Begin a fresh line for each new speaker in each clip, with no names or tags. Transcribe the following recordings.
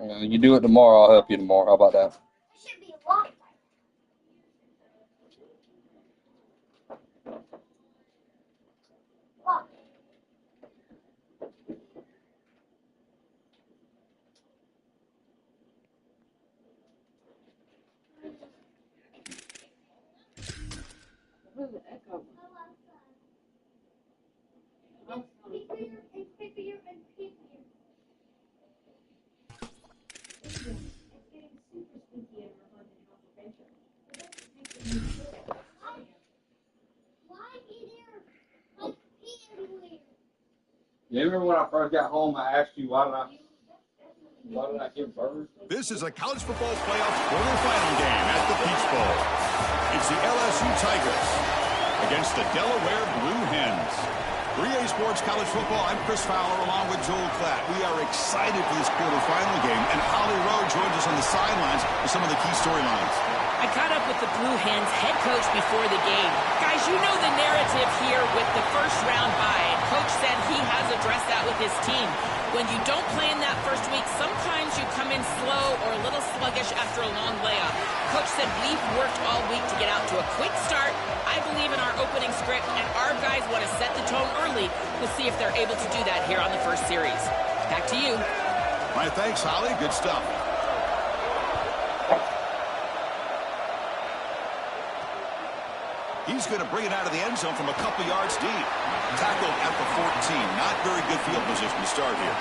You do it tomorrow, I'll help you tomorrow. How about that? You remember when I first got home, I asked you why did I get birds?
This is a college football playoff quarterfinal game at the Peach Bowl. It's the LSU Tigers against the Delaware Blue Hens. 3A Sports College Football, I'm Chris Fowler along with Joel Klatt. We are excited for this quarterfinal game, and Holly Rowe joins us on the sidelines with some of the key storylines.
I caught up with the Blue Hens head coach before the game. Guys, you know the narrative here with the first round bye. Coach said he has addressed that with his team. When you don't play in that first week, sometimes you come in slow or a little sluggish after a long layoff. Coach said we've worked all week to get out to a quick start. I believe in our opening script, and our guys want to set the tone early. We'll see if they're able to do that here on the first series. Back to you.
All right, thanks, Holly. Good stuff. He's going to bring it out of the end zone from a couple yards deep. Tackled at the 14. Not very good field position to start here.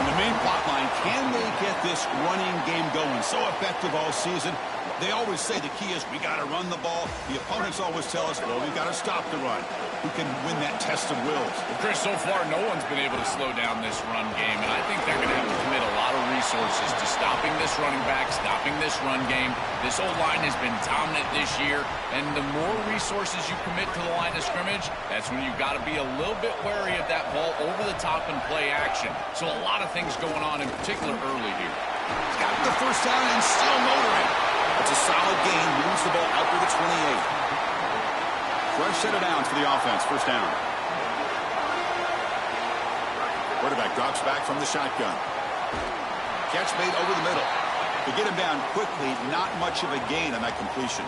And the main plot line, can they get this running game going? So effective all season. They always say the key is we got to run the ball. The opponents always tell us, well, we've got to stop the run. Who can win that test of wills?
Well, Chris, so far no one's been able to slow down this run game, and I think they're going to have to commit a lot of resources to stopping this running back, stopping this run game. This old line has been dominant this year, and the more resources you commit to the line of scrimmage, that's when you've got to be a little bit wary of that ball over the top and play action. So a lot of things going on, in particular early here.
He's got the first down and still motoring. It's a solid gain. Moves the ball out to the 28. Fresh set of downs for the offense. First down. Quarterback drops back from the shotgun. Catch made over the middle. To get him down quickly, not much of a gain on that completion.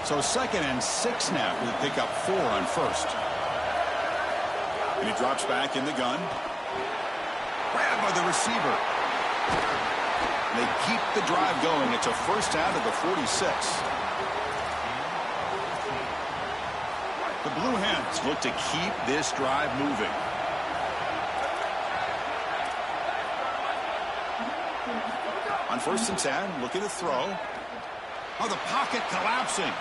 So 2nd and 6 now. We'll pick up 4 on first. And he drops back in the gun. Grabbed by the receiver. And they keep the drive going. It's a first down to the 46. The Blue Hens look to keep this drive moving. On 1st and 10, looking to throw. Oh, the pocket collapsing.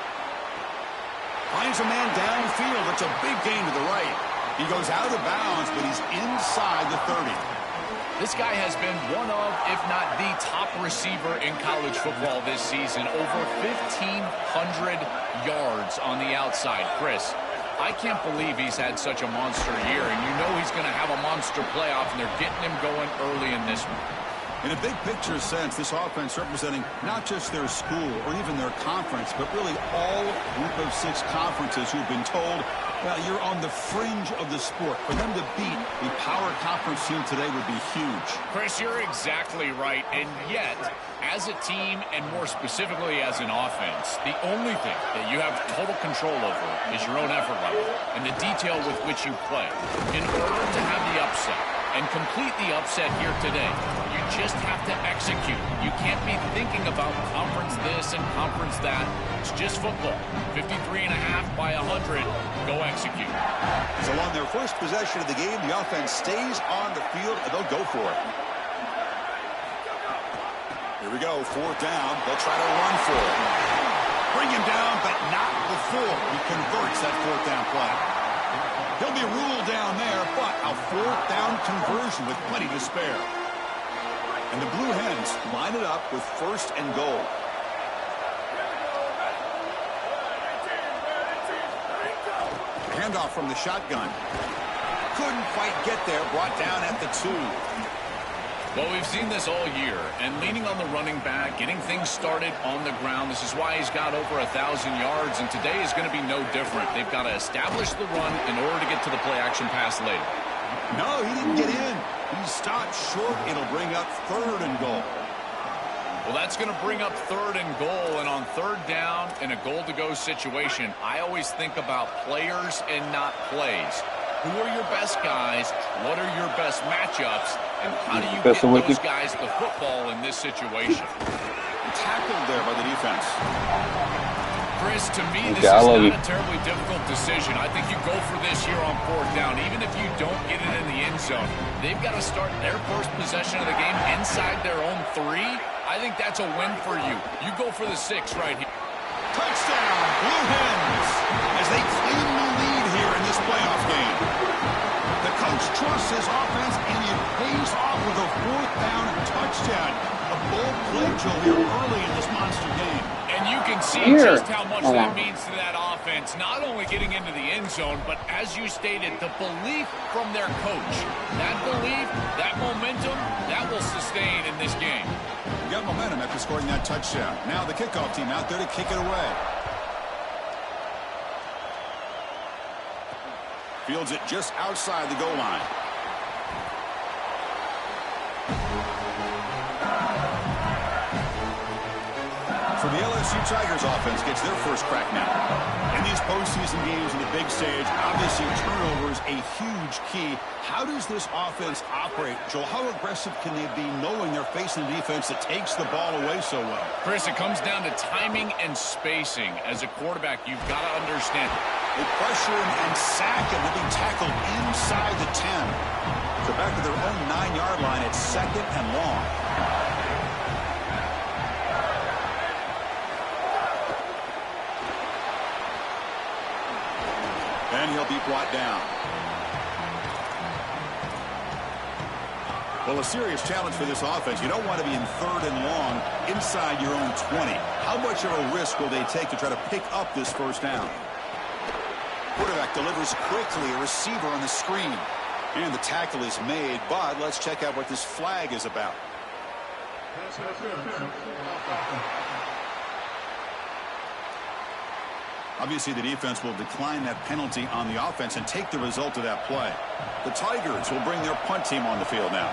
Finds a man downfield. It's a big gain to the right. He goes out of bounds, but he's inside the 30.
This guy has been one of, if not the top receiver in college football this season. Over 1,500 yards on the outside. Chris, I can't believe he's had such a monster year, and you know he's going to have a monster playoff, and they're getting him going early in this one.
In a big picture sense, this offense representing not just their school or even their conference, but really all group of 6 conferences who've been told, well, you're on the fringe of the sport. For them to beat the power conference team today would be huge.
Chris, you're exactly right. And yet, as a team, and more specifically as an offense, the only thing that you have total control over is your own effort level and the detail with which you play. In order to have the upset and complete the upset here today, you just have to execute. You can't be thinking about conference this and conference that. It's just football. 53.5 by 100. Go execute.
So on their first possession of the game, the offense stays on the field, and they'll go for it. Here we go, 4th down. They'll try to run for it. Bring him down, but not before he converts that 4th down play. He'll be ruled down there, but a 4th down conversion with plenty to spare. And the Blue Hens line it up with 1st and goal. Handoff from the shotgun. Couldn't quite get there, brought down at the 2.
Well, we've seen this all year, and leaning on the running back, getting things started on the ground. This is why he's got over 1,000 yards, and today is going to be no different. They've got to establish the run in order to get to the play-action pass later.
No, he didn't get in. He's stopped short. It'll bring up 3rd and goal.
Well, that's going to bring up 3rd and goal, and on 3rd down in a goal-to-go situation, I always think about players and not plays. Who are your best guys? What are your best matchups? And how do you get those guys the football in this situation?
Tackled there by the defense.
Chris, to me, this is not a terribly difficult decision. I think you go for this here on 4th down. Even if you don't get it in the end zone, they've got to start their first possession of the game inside their own 3. I think that's a win for you. You go for the 6 right here.
Touchdown, Blue Hens, as they claim the lead here in this playoff game. The coach trusts his offense, and it pays off with a 4th down touchdown. A bold play, Joe, here early in this monster game.
And you can see just how much that means to that offense, not only getting into the end zone, but as you stated, the belief from their coach. That belief, that momentum, that will sustain in this game.
We got momentum after scoring that touchdown. Now the kickoff team out there to kick it away. Fields it just outside the goal line. So the LSU Tigers offense gets their first crack now. In these postseason games in the big stage, obviously turnovers a huge key. How does this offense operate? Joel, how aggressive can they be knowing they're facing a defense that takes the ball away so well?
Chris, it comes down to timing and spacing. As a quarterback, you've got to understand.
They pressure him and sack him. They're being tackled inside the 10. So back to their own 9-yard line. It's 2nd and long. And he'll be brought down. Well, a serious challenge for this offense. You don't want to be in 3rd and long inside your own 20. How much of a risk will they take to try to pick up this first down? Quarterback delivers quickly, a receiver on the screen. And the tackle is made, but let's check out what this flag is about. Obviously, the defense will decline that penalty on the offense and take the result of that play. The Tigers will bring their punt team on the field now.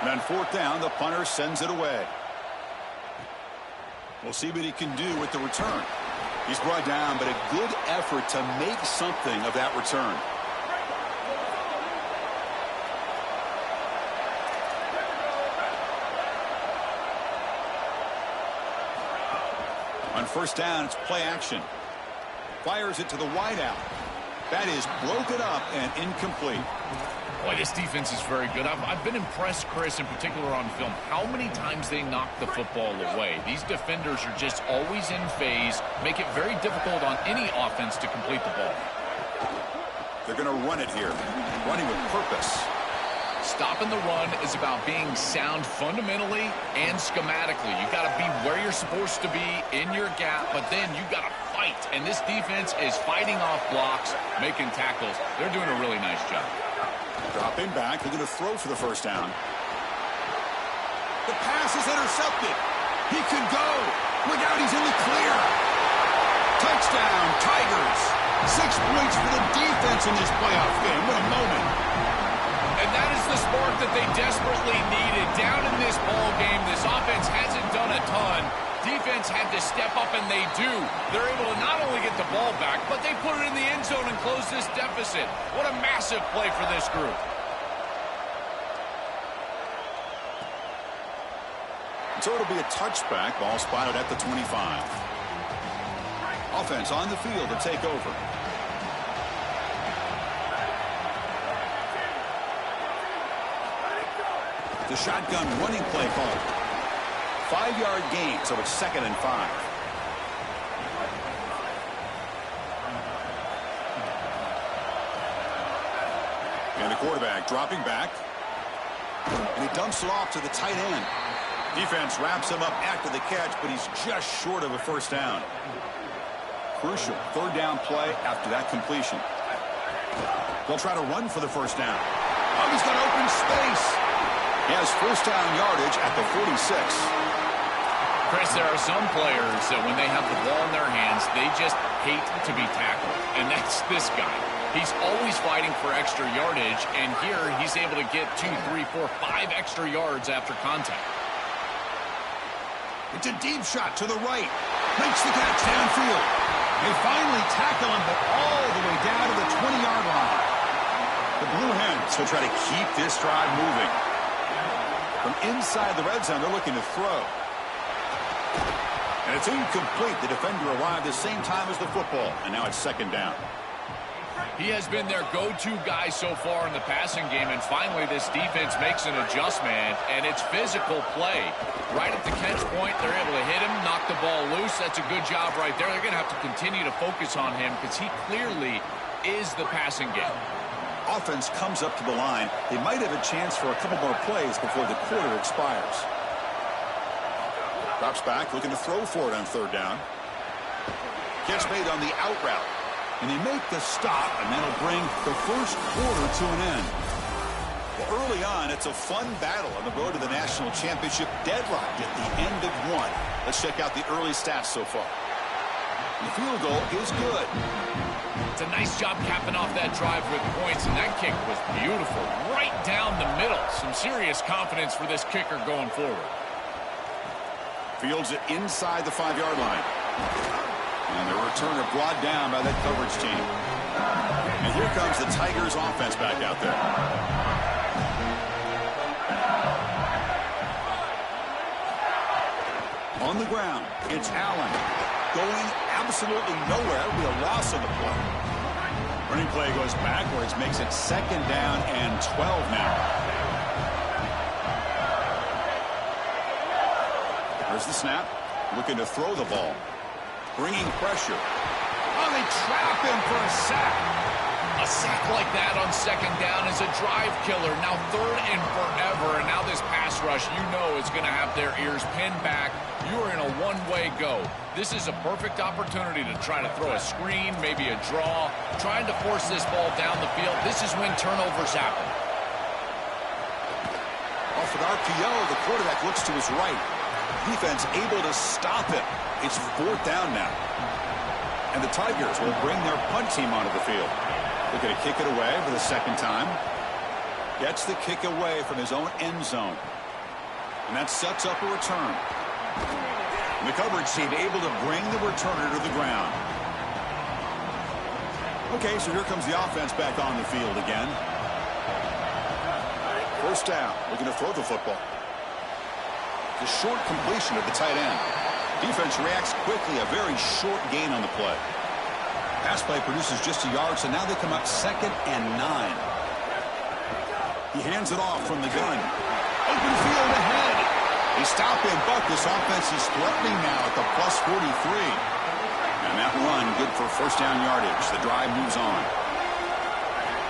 And on 4th down, the punter sends it away. We'll see what he can do with the return. He's brought down, but a good effort to make something of that return. On 1st down, it's play action. Fires it to the wideout. That is broken up and incomplete.
Boy, this defense is very good. I've been impressed, Chris, in particular on film, how many times they knock the football away. These defenders are just always in phase, make it very difficult on any offense to complete the ball.
They're going to run it here, running with purpose.
Stopping the run is about being sound fundamentally and schematically. You've got to be where you're supposed to be in your gap, but then you've got to fight. And this defense is fighting off blocks, making tackles. They're doing a really nice job.
Dropping back, they're going to throw for the first down. The pass is intercepted. He can go. Look out, he's in the clear. Touchdown, Tigers. 6 points for the defense in this playoff game. What a moment.
And that is the spark that they desperately needed. Down in this ball game, this offense hasn't done a ton. Defense had to step up, and they do. They're able to not only get the ball back, but they put it in the end zone and close this deficit. What a massive play for this group.
So it'll be a touchback. Ball spotted at the 25. Offense on the field to take over. The shotgun running play call. 5-yard gain, so it's 2nd and 5. And the quarterback dropping back. And he dumps it off to the tight end. Defense wraps him up after the catch, but he's just short of a first down. Crucial 3rd down play after that completion. They'll try to run for the first down. Oh, he's got open space. He has first down yardage at the 46.
Chris, there are some players that when they have the ball in their hands, they just hate to be tackled. And that's this guy. He's always fighting for extra yardage, and here he's able to get 2, 3, 4, 5 extra yards after contact.
It's a deep shot to the right. Makes the catch downfield. They finally tackle him, but all the way down to the 20-yard line. The Blue Hens will try to keep this drive moving. From inside the red zone, they're looking to throw. And it's incomplete. The defender arrived the same time as the football, and now it's second down.
He has been their go-to guy so far in the passing game, and finally this defense makes an adjustment, and it's physical play. Right at the catch point, they're able to hit him, knock the ball loose. That's a good job right there. They're going to have to continue to focus on him because he clearly is the passing game.
Offense comes up to the line. They might have a chance for a couple more plays before the quarter expires. Drops back, looking to throw for it on third down. Catch made on the out route. And they make the stop, and that'll bring the first quarter to an end. Well, early on, it's a fun battle on the road to the national championship, deadlocked at the end of one. Let's check out the early stats so far. The field goal is good.
It's a nice job capping off that drive with points, and that kick was beautiful. Right down the middle. Some serious confidence for this kicker going forward.
Fields it inside the 5-yard line. And the returner brought down by that coverage team. And here comes the Tigers offense back out there. On the ground, it's Allen. Going absolutely nowhere. It'll be a loss on the play. Running play goes backwards, makes it second down and 12 now. There's the snap. Looking to throw the ball. Bringing pressure. Oh, they trap him for a sack.
A sack like that on second down is a drive killer. Now third and forever, and now this pass rush, you know, is going to have their ears pinned back. You're in a one-way go. This is a perfect opportunity to try to throw a screen, maybe a draw, trying to force this ball down the field. This is when turnovers happen.
Off an RPO, the quarterback looks to his right. Defense able to stop it. It's fourth down now. And the Tigers will bring their punt team onto the field. They're going to kick it away for the second time. Gets the kick away from his own end zone. And that sets up a return. And the coverage team able to bring the returner to the ground. Okay, so here comes the offense back on the field again. First down, looking to throw the football. The short completion of the tight end. Defense reacts quickly, a very short gain on the play. Pass play produces just a yard, so now they come up 2nd and 9. He hands it off from the gun. Open field ahead. They stop him, but this offense is threatening now at the plus 43. And that run good for first down yardage. The drive moves on.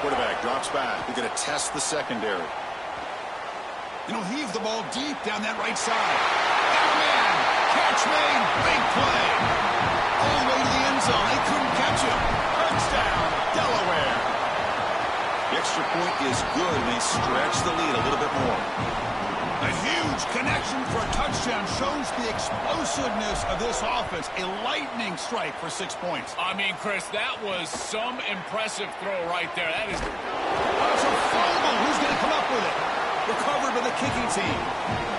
Quarterback drops back. They're going to test the secondary. And he'll heave the ball deep down that right side. Got a man. Catch made. Big play. All the way to the end zone. They couldn't catch him. Touchdown, Delaware. The extra point is good, and they stretch the lead a little bit more. A huge connection for a touchdown shows the explosiveness of this offense. A lightning strike for 6 points.
I mean, Chris, that was some impressive throw right there. That is...
That's a fumble. Who's going to come up with it? Recovered by the kicking team.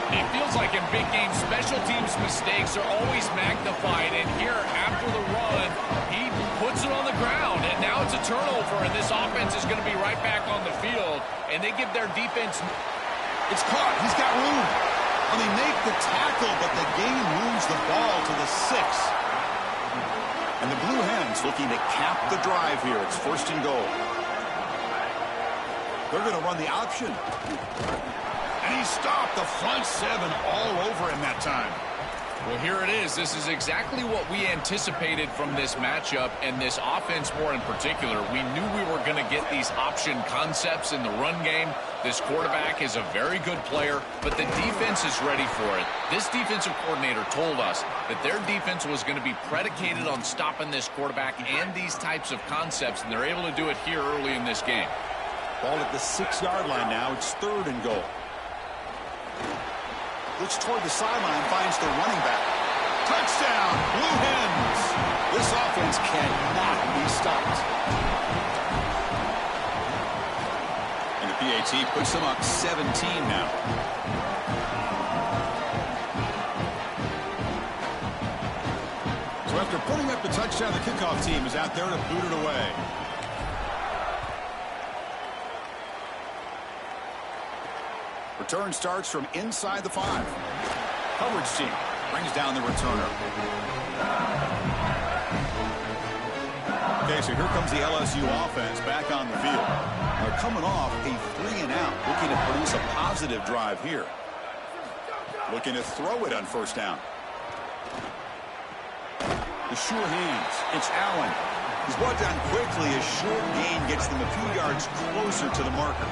It feels like in big games, special teams mistakes are always magnified. And here, after the run, he puts it on the ground. And now it's a turnover, and this offense is going to be right back on the field. And they give their defense...
It's caught. He's got room. Well, they make the tackle, but the game moves the ball to the 6. And the Blue Hens looking to cap the drive here. It's 1st and goal. They're going to run the option. And he stopped the front 7 all over him that time.
Well, here it is. This is exactly what we anticipated from this matchup, and this offense more in particular. We knew we were going to get these option concepts in the run game. This quarterback is a very good player, but the defense is ready for it. This defensive coordinator told us that their defense was going to be predicated on stopping this quarterback and these types of concepts, and they're able to do it here early in this game.
Ball at the 6-yard line now. It's 3rd and goal. Looks toward the sideline, finds the running back. Touchdown, Blue Hens. This offense cannot be stopped. PAT puts them up 17 now. So after putting up the touchdown, the kickoff team is out there to boot it away. Return starts from inside the 5. Coverage team brings down the returner. Okay, so here comes the LSU offense back on the field. They're coming off a 3-and-out, looking to produce a positive drive here. Looking to throw it on first down. The sure hands. It's Allen. He's brought down quickly. A short gain gets them a few yards closer to the marker.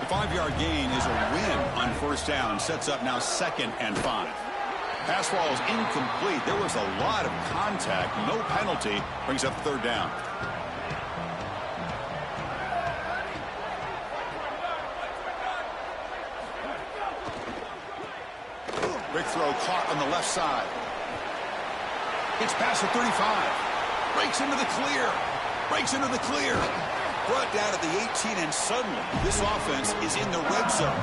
The 5-yard gain is a win on first down. Sets up now 2nd and 5. Pass ball is incomplete. There was a lot of contact. No penalty. Brings up 3rd down. Big throw caught on the left side. It's past the 35. Breaks into the clear. Breaks into the clear. Brought down at the 18, and suddenly this offense is in the red zone.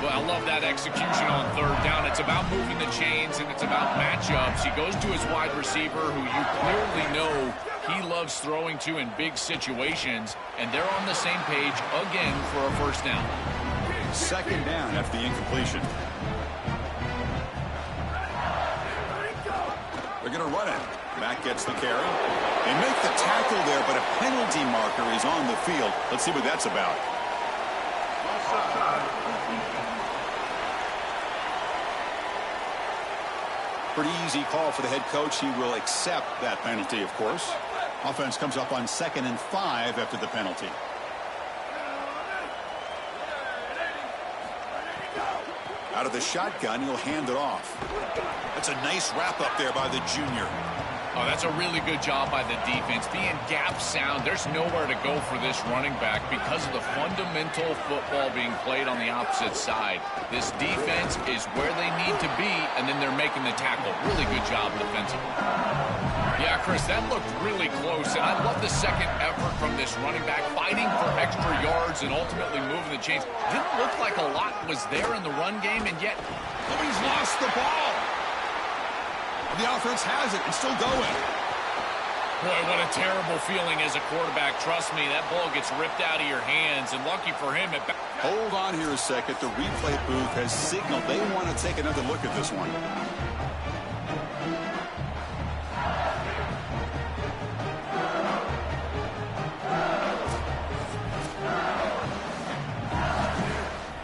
Well, I love that execution on 3rd down. It's about moving the chains, and it's about matchups. He goes to his wide receiver, who you clearly know he loves throwing to in big situations, and they're on the same page again for a first down.
2nd down after the incompletion. They're going to run it. Mack gets the carry. They make the tackle there, but a penalty marker is on the field. Let's see what that's about. Pretty easy call for the head coach. He will accept that penalty, of course. Offense comes up on 2nd and 5 after the penalty. Out of the shotgun, he'll hand it off. That's a nice wrap up there by the junior.
Oh, that's a really good job by the defense. Being gap sound, there's nowhere to go for this running back because of the fundamental football being played on the opposite side. This defense is where they need to be, and then they're making the tackle. Really good job defensively. Yeah, Chris, that looked really close, and I love the second effort from this running back, fighting for extra yards and ultimately moving the chains. Didn't look like a lot was there in the run game, and yet
nobody's lost the ball. The offense has it and still going.
Boy, what a terrible feeling as a quarterback. Trust me, that ball gets ripped out of your hands, and lucky for him.
Hold on here a second. The replay booth has signaled they want to take another look at this one.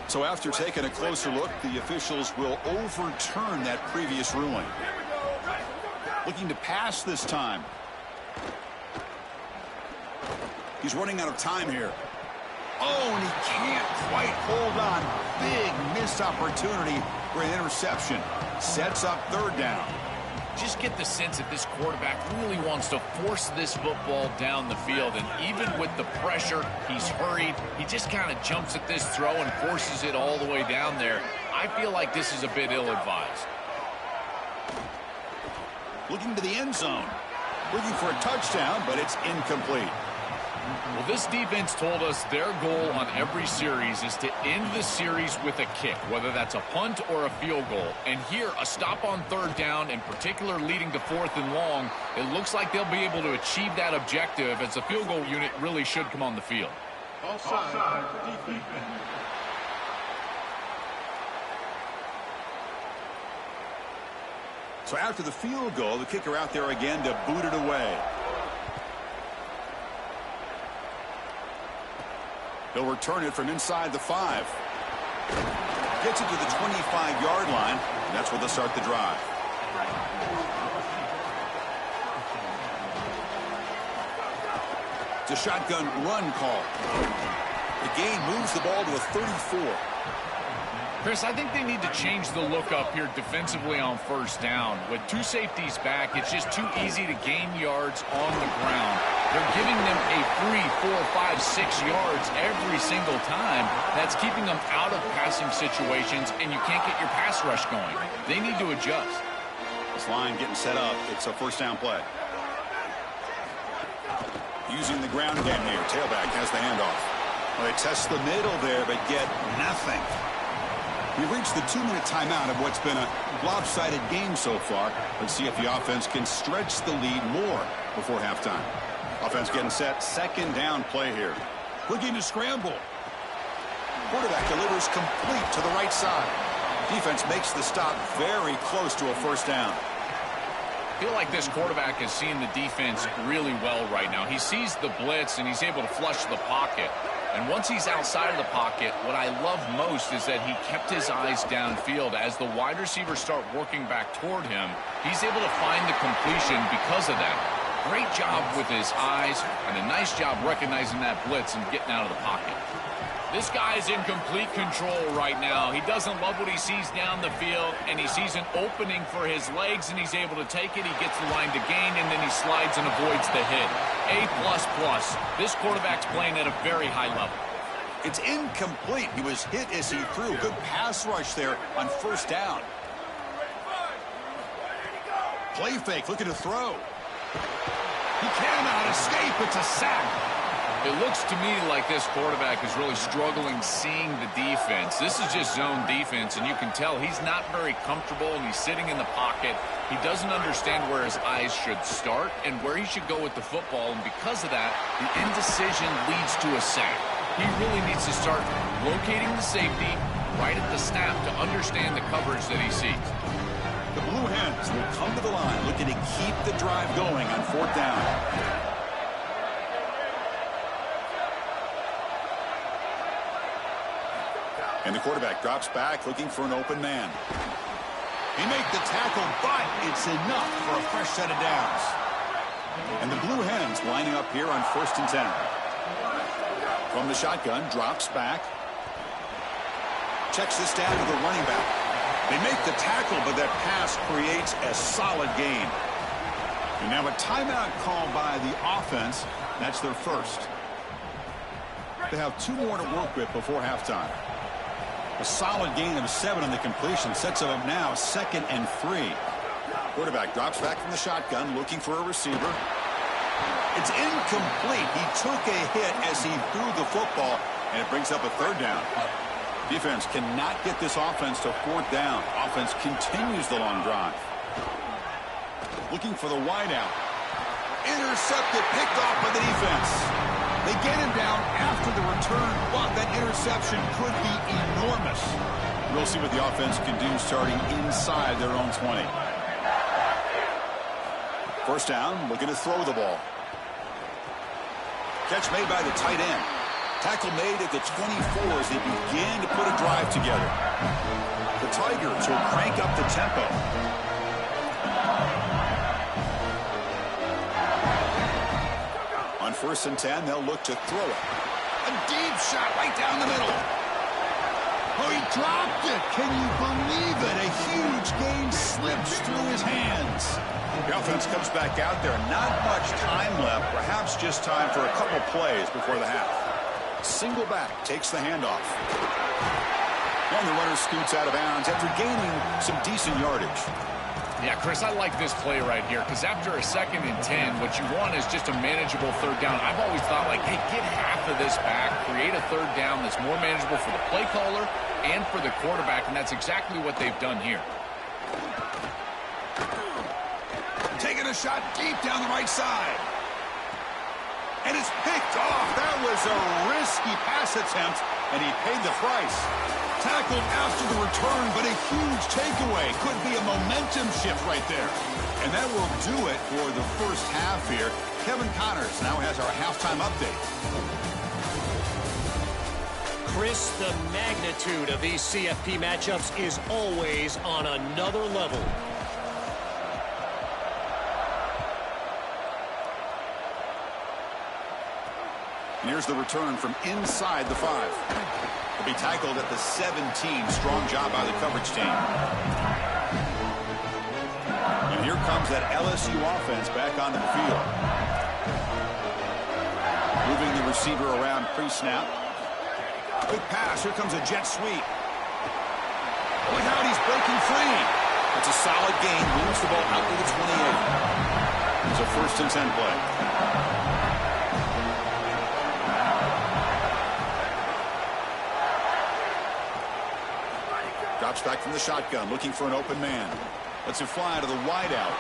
So after taking a closer look, the officials will overturn that previous ruling. Looking to pass this time. He's running out of time here. Oh, and he can't quite hold on. Big missed opportunity for an interception. Sets up 3rd down.
Just get the sense that this quarterback really wants to force this football down the field. And even with the pressure, he's hurried. He just kind of jumps at this throw and forces it all the way down there. I feel like this is a bit ill-advised.
Looking to the end zone. Looking for a touchdown, but it's incomplete.
Well, this defense told us their goal on every series is to end the series with a kick, whether that's a punt or a field goal. And here, a stop on 3rd down, in particular leading to 4th and long, it looks like they'll be able to achieve that objective as the field goal unit really should come on the field.
Offside defense.
So after the field goal, the kicker out there again to boot it away. He'll return it from inside the 5. Gets it to the 25-yard line, and that's where they'll start the drive. It's a shotgun run call. The gain moves the ball to a 34.
Chris, I think they need to change the look up here defensively on 1st down. With 2 safeties back, it's just too easy to gain yards on the ground. They're giving them a 3, 4, 5, 6 yards every single time. That's keeping them out of passing situations, and you can't get your pass rush going. They need to adjust.
This line getting set up. It's a 1st down play. Using the ground game here. Tailback has the handoff. Well, they test the middle there, but get nothing. We've reached the 2-minute timeout of what's been a lopsided game so far. Let's see if the offense can stretch the lead more before halftime. Offense getting set. Second down play here. Looking to scramble. Quarterback delivers complete to the right side. Defense makes the stop very close to a first down.
I feel like this quarterback is seeing the defense really well right now. He sees the blitz, and he's able to flush the pocket. And once he's outside of the pocket, what I love most is that he kept his eyes downfield. As the wide receivers start working back toward him, he's able to find the completion because of that. Great job with his eyes, and a nice job recognizing that blitz and getting out of the pocket. This guy's in complete control right now. He doesn't love what he sees down the field, and he sees an opening for his legs, and he's able to take it. He gets the line to gain, and then he slides and avoids the hit. A++. This quarterback's playing at a very high level.
It's incomplete. He was hit as he threw. Good pass rush there on first down. Play fake, looking to throw. He cannot escape. It's a sack.
It looks to me like this quarterback is really struggling seeing the defense. This is just zone defense, and you can tell he's not very comfortable, and he's sitting in the pocket. He doesn't understand where his eyes should start and where he should go with the football, and because of that, the indecision leads to a sack. He really needs to start locating the safety right at the snap to understand the coverage that he sees.
The Blue Hens will come to the line looking to keep the drive going on fourth down. And the quarterback drops back looking for an open man. He made the tackle, but it's enough for a fresh set of downs. And the Blue Hens lining up here on 1st and 10. From the shotgun, drops back. Checks this down to the running back. They make the tackle, but that pass creates a solid gain. And now a timeout called by the offense. That's their first. They have 2 more to work with before halftime. A solid gain of 7 on the completion sets them up now 2nd and 3. Quarterback drops back from the shotgun looking for a receiver. It's incomplete. He took a hit as he threw the football, and it brings up a 3rd down. Defense cannot get this offense to 4th down. Offense continues the long drive. Looking for the wideout. Intercepted, picked off by the defense. They get him down after the return, but that interception could be enormous. We'll see what the offense can do starting inside their own 20. First down, looking to throw the ball. Catch made by the tight end. Tackle made at the 24 as they begin to put a drive together. The Tigers will crank up the tempo. On 1st and 10, they'll look to throw it. A deep shot right down the middle. Oh, he dropped it. Can you believe it? A huge gain slips through his hands. The offense comes back out there. Not much time left. Perhaps just time for a couple plays before the half. Single back takes the handoff. And the runner scoots out of bounds after gaining some decent yardage.
Yeah, Chris, I like this play right here because after a 2nd and 10, what you want is just a manageable 3rd down. I've always thought, like, hey, get half of this back, create a 3rd down that's more manageable for the play caller and for the quarterback, and that's exactly what they've done here.
Taking a shot deep down the right side. And it's picked off. That was a risky pass attempt, and he paid the price. Tackled after the return, but a huge takeaway. Could be a momentum shift right there. And that will do it for the first half here. Kevin Connors now has our halftime update.
Chris, the magnitude of these CFP matchups is always on another level.
And here's the return from inside the 5. Will be tackled at the 17. Strong job by the coverage team. And here comes that LSU offense back onto the field. Moving the receiver around pre-snap. Quick pass. Here comes a jet sweep. Look out, he's breaking free. It's a solid gain. Moves the ball out to the 28. It's a 1st and 10 play. Drops back from the shotgun, looking for an open man. Lets it fly to the wideout.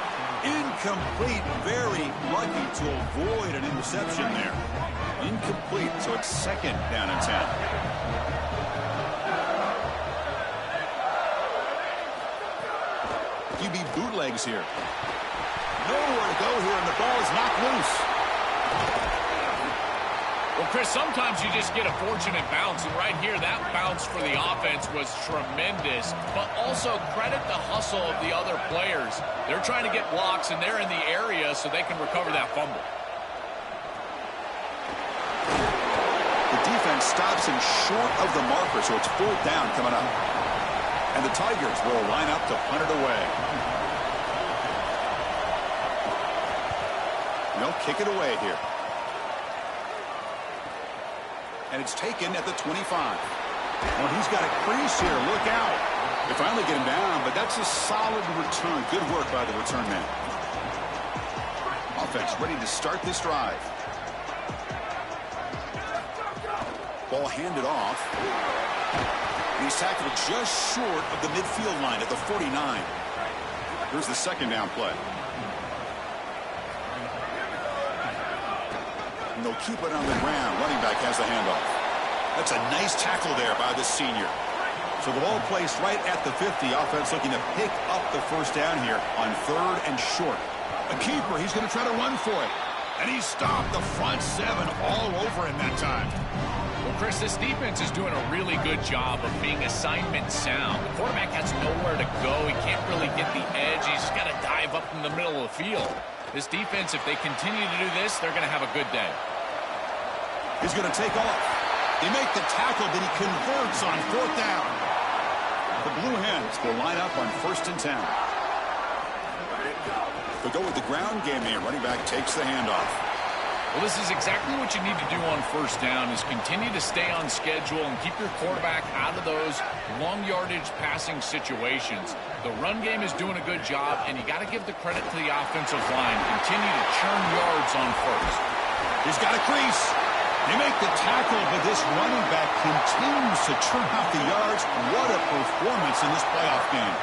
Incomplete. Very lucky to avoid an interception there. Incomplete, so it's 2nd down and 10. QB bootlegs here. Nowhere to go here, and the ball is knocked loose.
Well, Chris, sometimes you just get a fortunate bounce, and right here, that bounce for the offense was tremendous, but also credit the hustle of the other players. They're trying to get blocks, and they're in the area so they can recover that fumble.
The defense stops him short of the marker, so it's 4th down coming up. And the Tigers will line up to punt it away. And they'll kick it away here. And it's taken at the 25. Well, he's got a crease here. Look out. They finally get him down, but that's a solid return. Good work by the return man. Offense ready to start this drive. Ball handed off. And he's tackled just short of the midfield line at the 49. Here's the 2nd down play. And they'll keep it on the ground. Running back has the handoff. That's a nice tackle there by the senior. So the ball placed right at the 50. Offense looking to pick up the 1st down here on 3rd and short. A keeper. He's going to try to run for it. And he stopped the front 7 all over him that time.
Well, Chris, this defense is doing a really good job of being assignment sound. The quarterback has nowhere to go. He can't really get the edge. He's got to dive up in the middle of the field. This defense, if they continue to do this, they're going to have a good day.
He's going to take off. They make the tackle, but he converts on 4th down. The Blue Hens will line up on 1st and 10. They'll go with the ground game here. Running back takes the handoff.
Well, this is exactly what you need to do on 1st down is continue to stay on schedule and keep your quarterback out of those long yardage passing situations. The run game is doing a good job, and you got to give the credit to the offensive line. Continue to churn yards on 1st.
He's got a crease. They make the tackle, but this running back continues to churn out the yards. What a performance in this playoff game.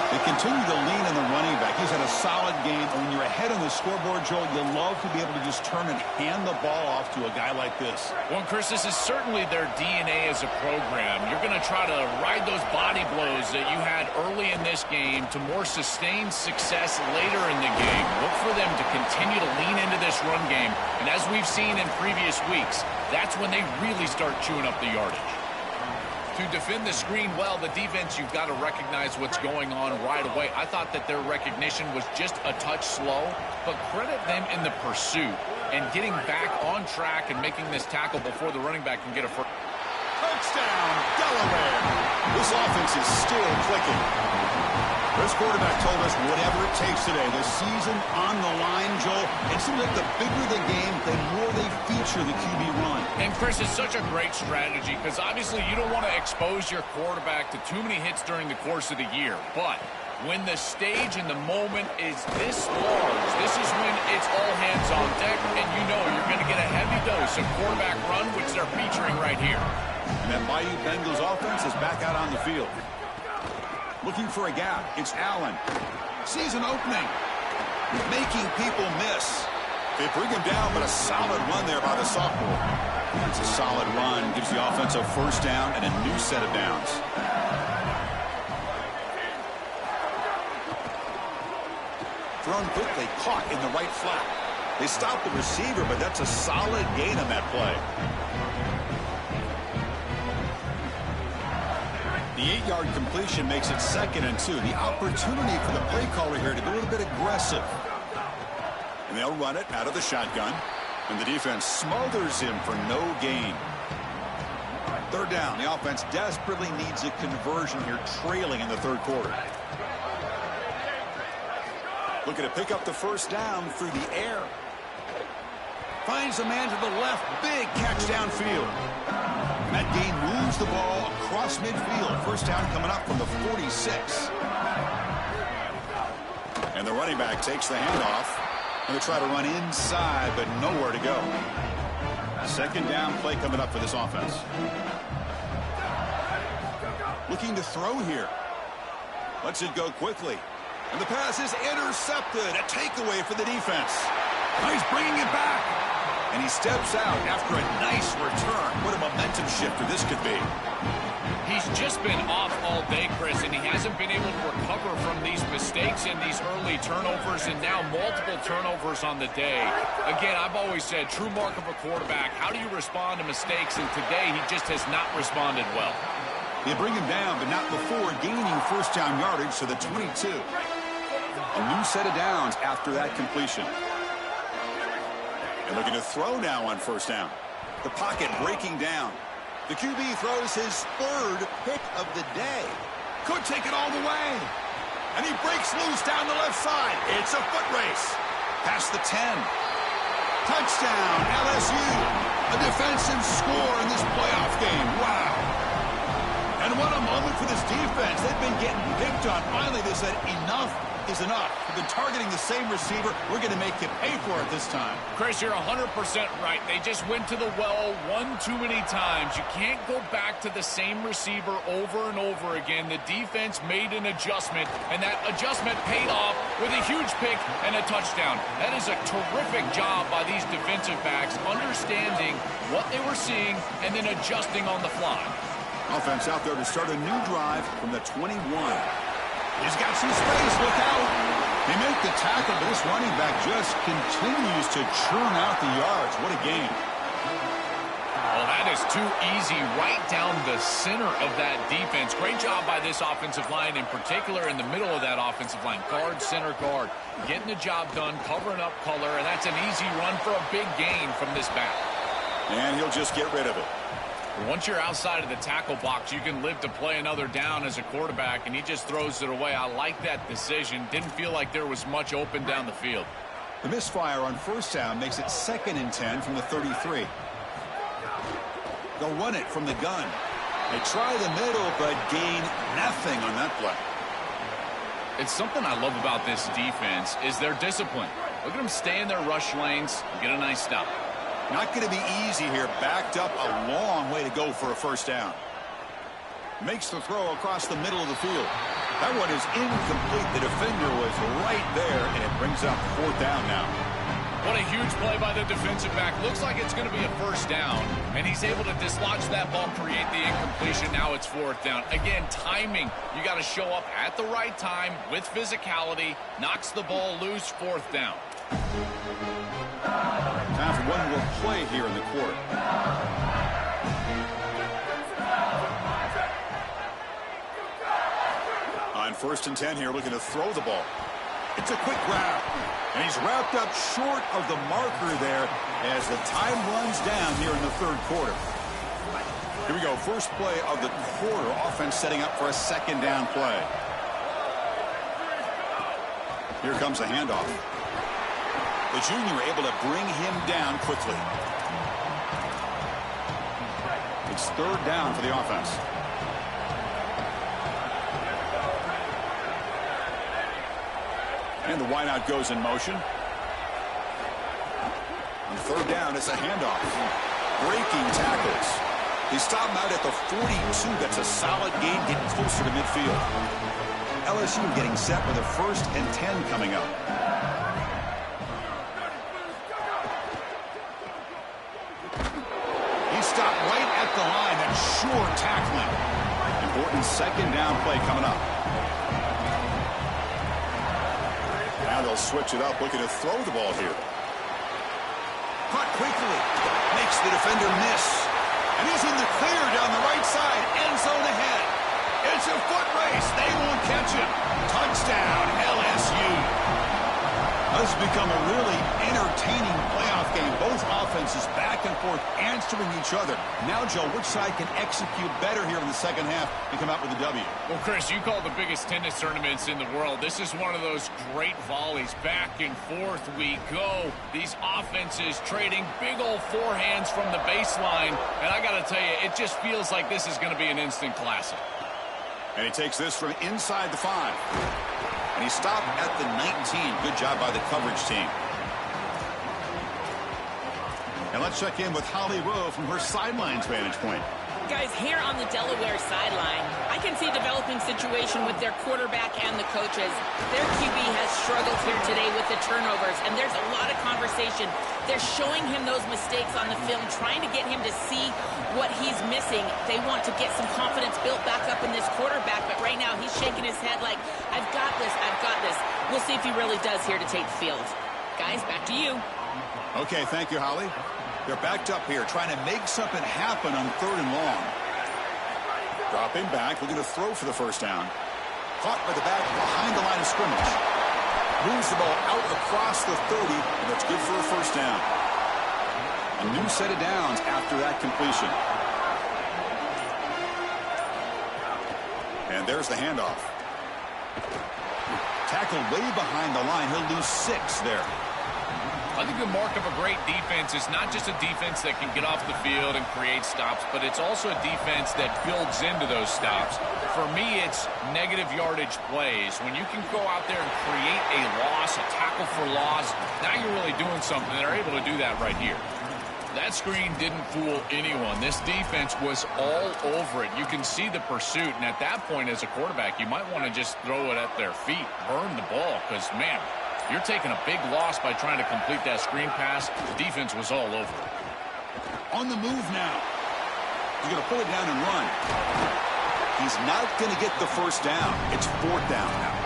They continue to lean on the running back. He's had a solid game. And when you're ahead on the scoreboard, Joel, you love to be able to just turn and hand the ball off to a guy like this.
Well, Chris, this is certainly their DNA as a program. You're going to try to ride those body blows that you had early in this game to more sustained success later in the game. Look for them to continue to lean into this run game. And as we've seen in previous weeks, that's when they really start chewing up the yardage. To defend the screen well, the defense, you've got to recognize what's going on right away. I thought that their recognition was just a touch slow, but credit them in the pursuit and getting back on track and making this tackle before the running back can get a first.
Touchdown, Delaware. This offense is still clicking. This quarterback told us whatever it takes today. The season on the line, Joel. It seems like the bigger the game, the more they feature the QB run.
And, Chris, it's such a great strategy because obviously you don't want to expose your quarterback to too many hits during the course of the year. But when the stage and the moment is this large, this is when it's all hands on deck, and you know you're going to get a heavy dose of quarterback run, which they're featuring right here.
And that Bayou Bengals offense is back out on the field. Looking for a gap. It's Allen. Sees an opening. Making people miss. They bring him down, but a solid run there by the sophomore. That's a solid run. Gives the offense a 1st down and a new set of downs. Thrown quickly, caught in the right flat. They stop the receiver, but that's a solid gain on that play. The 8-yard completion makes it 2nd and 2. The opportunity for the play caller here to be a little bit aggressive. And they'll run it out of the shotgun. And the defense smothers him for no gain. 3rd down. The offense desperately needs a conversion here, trailing in the 3rd quarter. Looking to pick up the 1st down through the air. Finds a man to the left. Big catch downfield. And that gain moves the ball across midfield. 1st down coming up from the 46. And the running back takes the handoff. Going to try to run inside, but nowhere to go. 2nd down play coming up for this offense. Looking to throw here. Lets it go quickly. And the pass is intercepted. A takeaway for the defense. Now he's bringing it back. And he steps out after a nice return. What a momentum shifter this could be.
He's just been off all day, Chris, and he hasn't been able to recover from these mistakes and these early turnovers, and now multiple turnovers on the day. Again, I've always said, true mark of a quarterback, how do you respond to mistakes? And today, he just has not responded well.
They bring him down, but not before gaining first down yardage to the 22. A new set of downs after that completion. And looking to throw now on first down. The pocket breaking down. The QB throws his third pick of the day. Could take it all the way. And he breaks loose down the left side. It's a foot race. Past the 10. Touchdown, LSU. A defensive score in this playoff game. Wow. And what a moment for this defense. They've been getting picked on. Finally, they said enough is enough. We've been targeting the same receiver. We're going to make you pay for it this time.
Chris, you're 100% right. They just went to the well one too many times. You can't go back to the same receiver over and over again. The defense made an adjustment, and that adjustment paid off with a huge pick and a touchdown. That is a terrific job by these defensive backs, understanding what they were seeing and then adjusting on the fly.
Offense out there to start a new drive from the 21. He's got some space. Look out. They make the tackle, but this running back just continues to churn out the yards. What a game.
Well, that is too easy right down the center of that defense. Great job by this offensive line, in particular in the middle of that offensive line. Guard, center, guard. Getting the job done, covering up color, and that's an easy run for a big gain from this back.
And he'll just get rid of it.
Once you're outside of the tackle box, you can live to play another down as a quarterback, and he just throws it away. I like that decision. Didn't feel like there was much open down the field.
The misfire on first down makes it 2nd and 10 from the 33. They'll run it from the gun. They try the middle, but gain nothing on that play.
It's something I love about this defense is their discipline. Look at them stay in their rush lanes and get a nice stop.
Not going to be easy here. Backed up a long way to go for a first down. Makes the throw across the middle of the field. That one is incomplete. The defender was right there, and it brings up 4th down now.
What a huge play by the defensive back. Looks like it's going to be a first down, and he's able to dislodge that ball, create the incompletion. Now it's 4th down. Again, timing. You got to show up at the right time with physicality. Knocks the ball loose, 4th down.
Time for one more play here in the quarter. On 1st and 10 here, looking to throw the ball. It's a quick grab. And he's wrapped up short of the marker there as the time runs down here in the 3rd quarter. Here we go. First play of the quarter. Offense setting up for a 2nd down play. Here comes the handoff. The junior able to bring him down quickly. It's 3rd down for the offense. And the wideout goes in motion. On 3rd down, it's a handoff. Breaking tackles. They stop him out at the 42. That's a solid gain, getting closer to midfield. LSU getting set with a 1st and 10 coming up. Stopped right at the line. That sure tackling. Important 2nd down play coming up. Now they'll switch it up, looking to throw the ball here. Caught quickly. Makes the defender miss. And he's in the clear down the right side. End zone ahead. It's a foot race. They won't catch him. Touchdown, LSU. This has become a really entertaining playoff game. Both offenses back and forth answering each other. Now, Joe, which side can execute better here in the 2nd half and come out with a W?
Well, Chris, you call the biggest tennis tournaments in the world. This is one of those great volleys. Back and forth we go. These offenses trading big old forehands from the baseline. And I got to tell you, it just feels like this is going to be an instant classic.
And he takes this from inside the 5. And he stopped at the 19. Good job by the coverage team. And let's check in with Holly Rowe from her sidelines vantage point.
Guys, here on the Delaware sideline, I can see a developing situation with their quarterback and the coaches. Their QB has struggled here today with the turnovers, and there's a lot of conversation. They're showing him those mistakes on the film, trying to get him to see what he's missing. They want to get some confidence built back up in this quarterback, but right now he's shaking his head like, I've got this, I've got this. We'll see if he really does here to take the field. Guys, back to you.
Okay, thank you, Holly. They're backed up here, trying to make something happen on 3rd and long. Dropping back, looking to throw for the first down. Caught by the back behind the line of scrimmage. Moves the ball out across the 30, and that's good for a first down. A new set of downs after that completion. And there's the handoff. Tackled way behind the line. He'll lose 6 there.
I think the mark of a great defense is not just a defense that can get off the field and create stops, but it's also a defense that builds into those stops. For me, it's negative yardage plays. When you can go out there and create a loss, a tackle for loss, now you're really doing something. They're able to do that right here. That screen didn't fool anyone. This defense was all over it. You can see the pursuit, and at that point as a quarterback, you might want to just throw it at their feet, burn the ball, because, man, you're taking a big loss by trying to complete that screen pass. The defense was all over it.
On the move now. He's going to pull it down and run. He's not going to get the first down. It's 4th down now.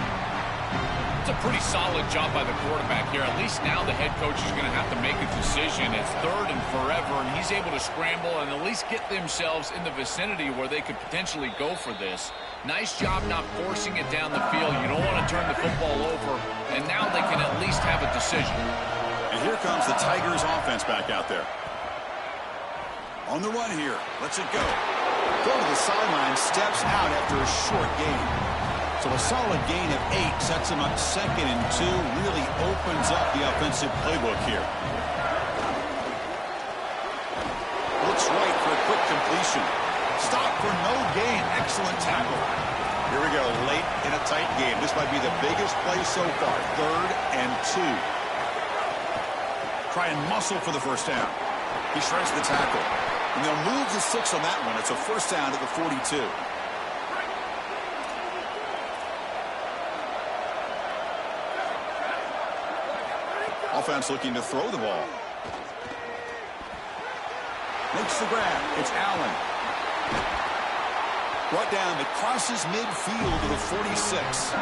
It's a pretty solid job by the quarterback here. At least now the head coach is going to have to make a decision. It's 3rd and forever, and he's able to scramble and at least get themselves in the vicinity where they could potentially go for this. Nice job not forcing it down the field. You don't want to turn the football over, and now they can at least have a decision.
And here comes the Tigers offense back out there. On the run here. Lets it go. Go to the sideline, steps out after a short gain. So a solid gain of 8 sets him up 2nd and 2. Really opens up the offensive playbook here. Looks right for a quick completion. Stop for no gain. Excellent tackle. Here we go, late in a tight game. This might be the biggest play so far. 3rd and 2. Try and muscle for the first down. He shreds the tackle. And they'll move to 6 on that one. It's a first down at the 42. Offense looking to throw the ball. Makes the grab. It's Allen. Brought down, but crosses midfield to the 46.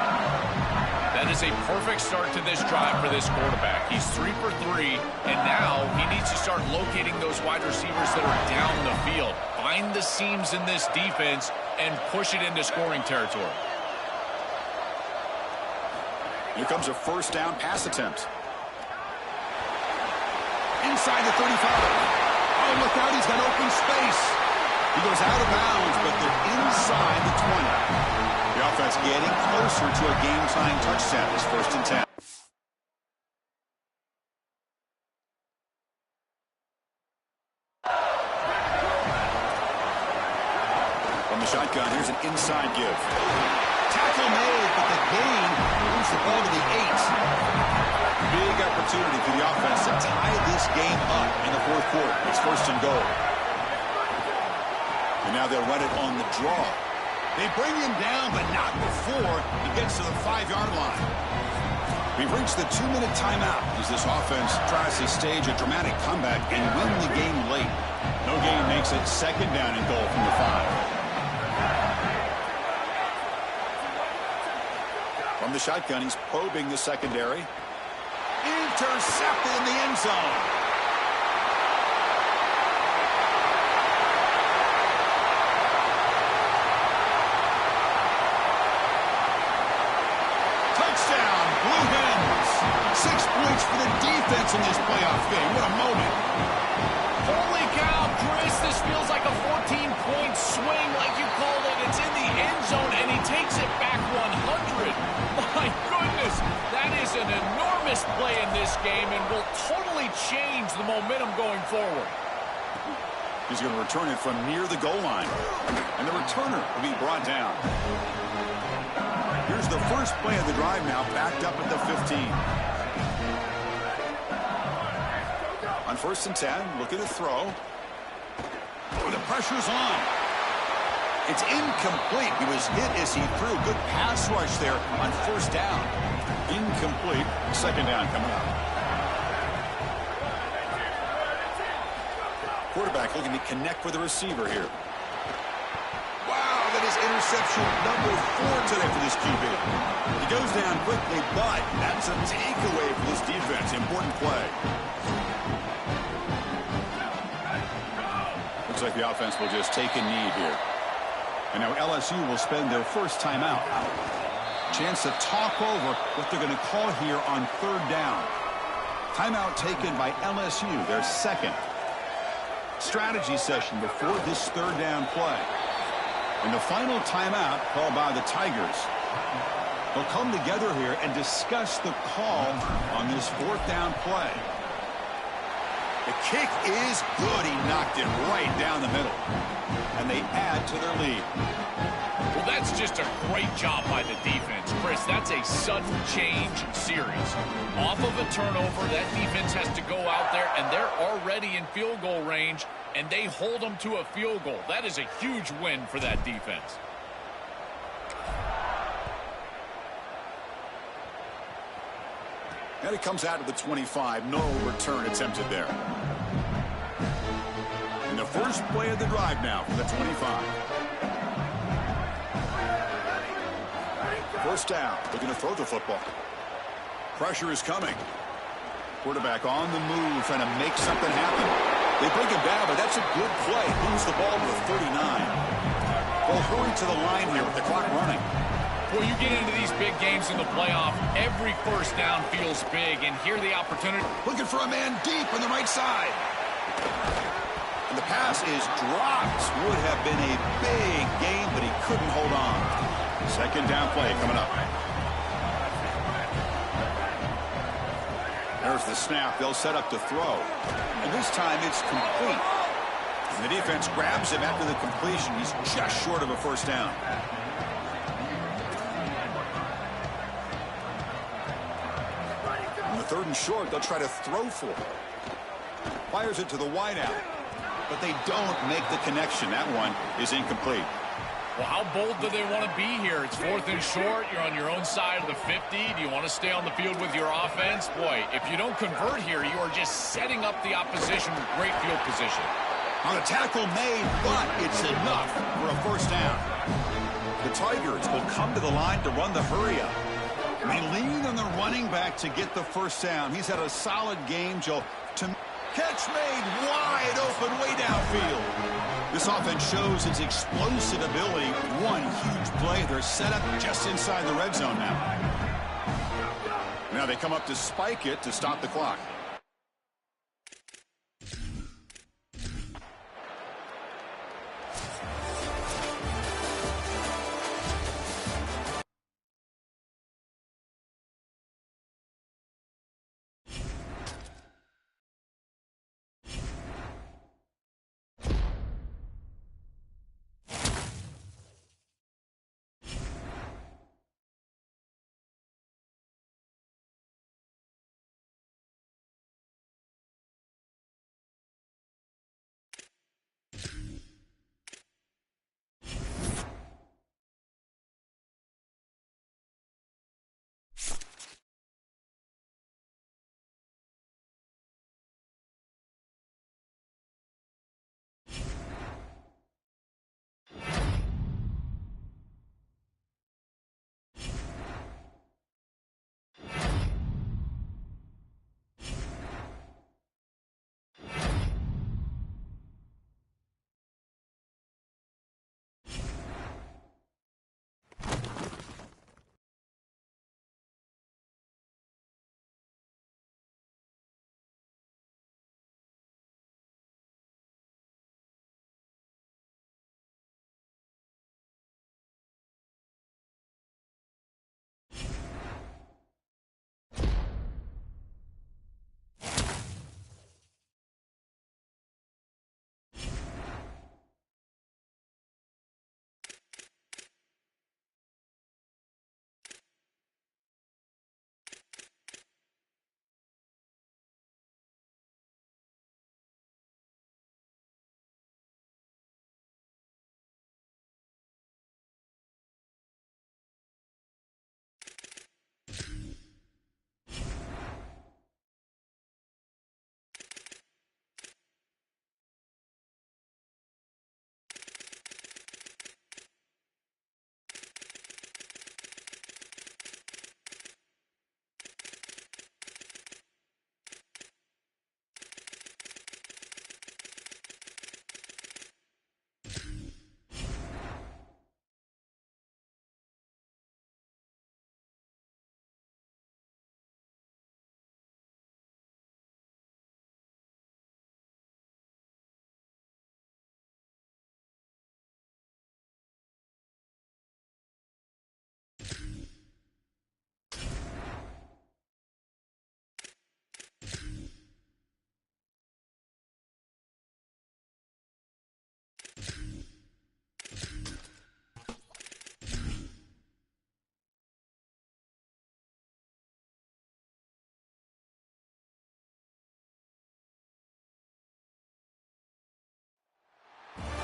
That is a perfect start to this drive for this quarterback. He's 3 for 3, and now he needs to start locating those wide receivers that are down the field. Find the seams in this defense and push it into scoring territory.
Here comes a first down pass attempt. Inside the 35. Oh, look out, he's got open space. He goes out of bounds, but they're inside the 20. The offense getting closer to a game-tying touchdown. It's 1st and 10. From the shotgun, here's an inside give. Tackle made, but the gain moves the ball to the 8. Big opportunity for the offense to tie this game up in the 4th quarter. It's 1st and goal. And now they'll run it on the draw. They bring him down, but not before he gets to the 5-yard line. We've reached the 2-minute timeout as this offense tries to stage a dramatic comeback and win the game late. No gain makes it 2nd down and goal from the 5. From the shotgun, he's probing the secondary. Intercepted in the end zone. Touchdown, Blue Hens. 6 points for the defense in this playoff game. What a moment.
Holy cow, Chris, this feels like a 14-point swing like you called it. It's in the end zone, and he takes it back 100. My goodness, that is an enormous play in this game and will totally change the momentum going forward.
He's going to return it from near the goal line. And the returner will be brought down. Here's the first play of the drive now, backed up at the 15. On 1st and 10, looking to throw. Oh, the pressure's on. It's incomplete. He was hit as he threw. Good pass rush there on first down. Incomplete. Second down coming up. Quarterback looking to connect with the receiver here. Wow, that is interception number 4 today for this QB. He goes down quickly, but that's a takeaway for this defense. Important play. Looks like the offense will just take a knee here. And now LSU will spend their first timeout. Chance to talk over what they're going to call here on third down. Timeout taken by LSU, their second. Strategy session before this third down play. And the final timeout called by the Tigers. They'll come together here and discuss the call on this fourth down play. The kick is good. He knocked it right down the middle. And they add to their lead.
Well, that's just a great job by the defense. Chris, that's a sudden change series. Off of a turnover, that defense has to go out there, and they're already in field goal range, and they hold them to a field goal. That is a huge win for that defense.
And it comes out to the 25. No return attempted there. And the first play of the drive now for the 25. First down. Looking to throw the football. Pressure is coming. Quarterback on the move, trying to make something happen. They bring him down, but that's a good play. Moves the ball to the 39. They'll hurry to the line here with the clock running.
Well, you get into these big games in the playoff, every first down feels big, and here the opportunity.
Looking for a man deep on the right side. And the pass is dropped. Would have been a big game, but he couldn't hold on. Second down play coming up. There's the snap. They'll set up to throw. And this time it's complete. And the defense grabs him after the completion. He's just short of a first down. On the third and short, they'll try to throw for it. Fires it to the wideout. But they don't make the connection. That one is incomplete.
Well, how bold do they want to be here? It's fourth and short. You're on your own side of the 50. Do you want to stay on the field with your offense? Boy, if you don't convert here, you are just setting up the opposition with great field position.
On a tackle made, but it's enough for a first down. The Tigers will come to the line to run the hurry-up. They lean on the running back to get the first down. He's had a solid game, Joe. Catch made wide open way downfield. This offense shows its explosive ability. One huge play. They're set up just inside the red zone now. Now they come up to spike it to stop the clock.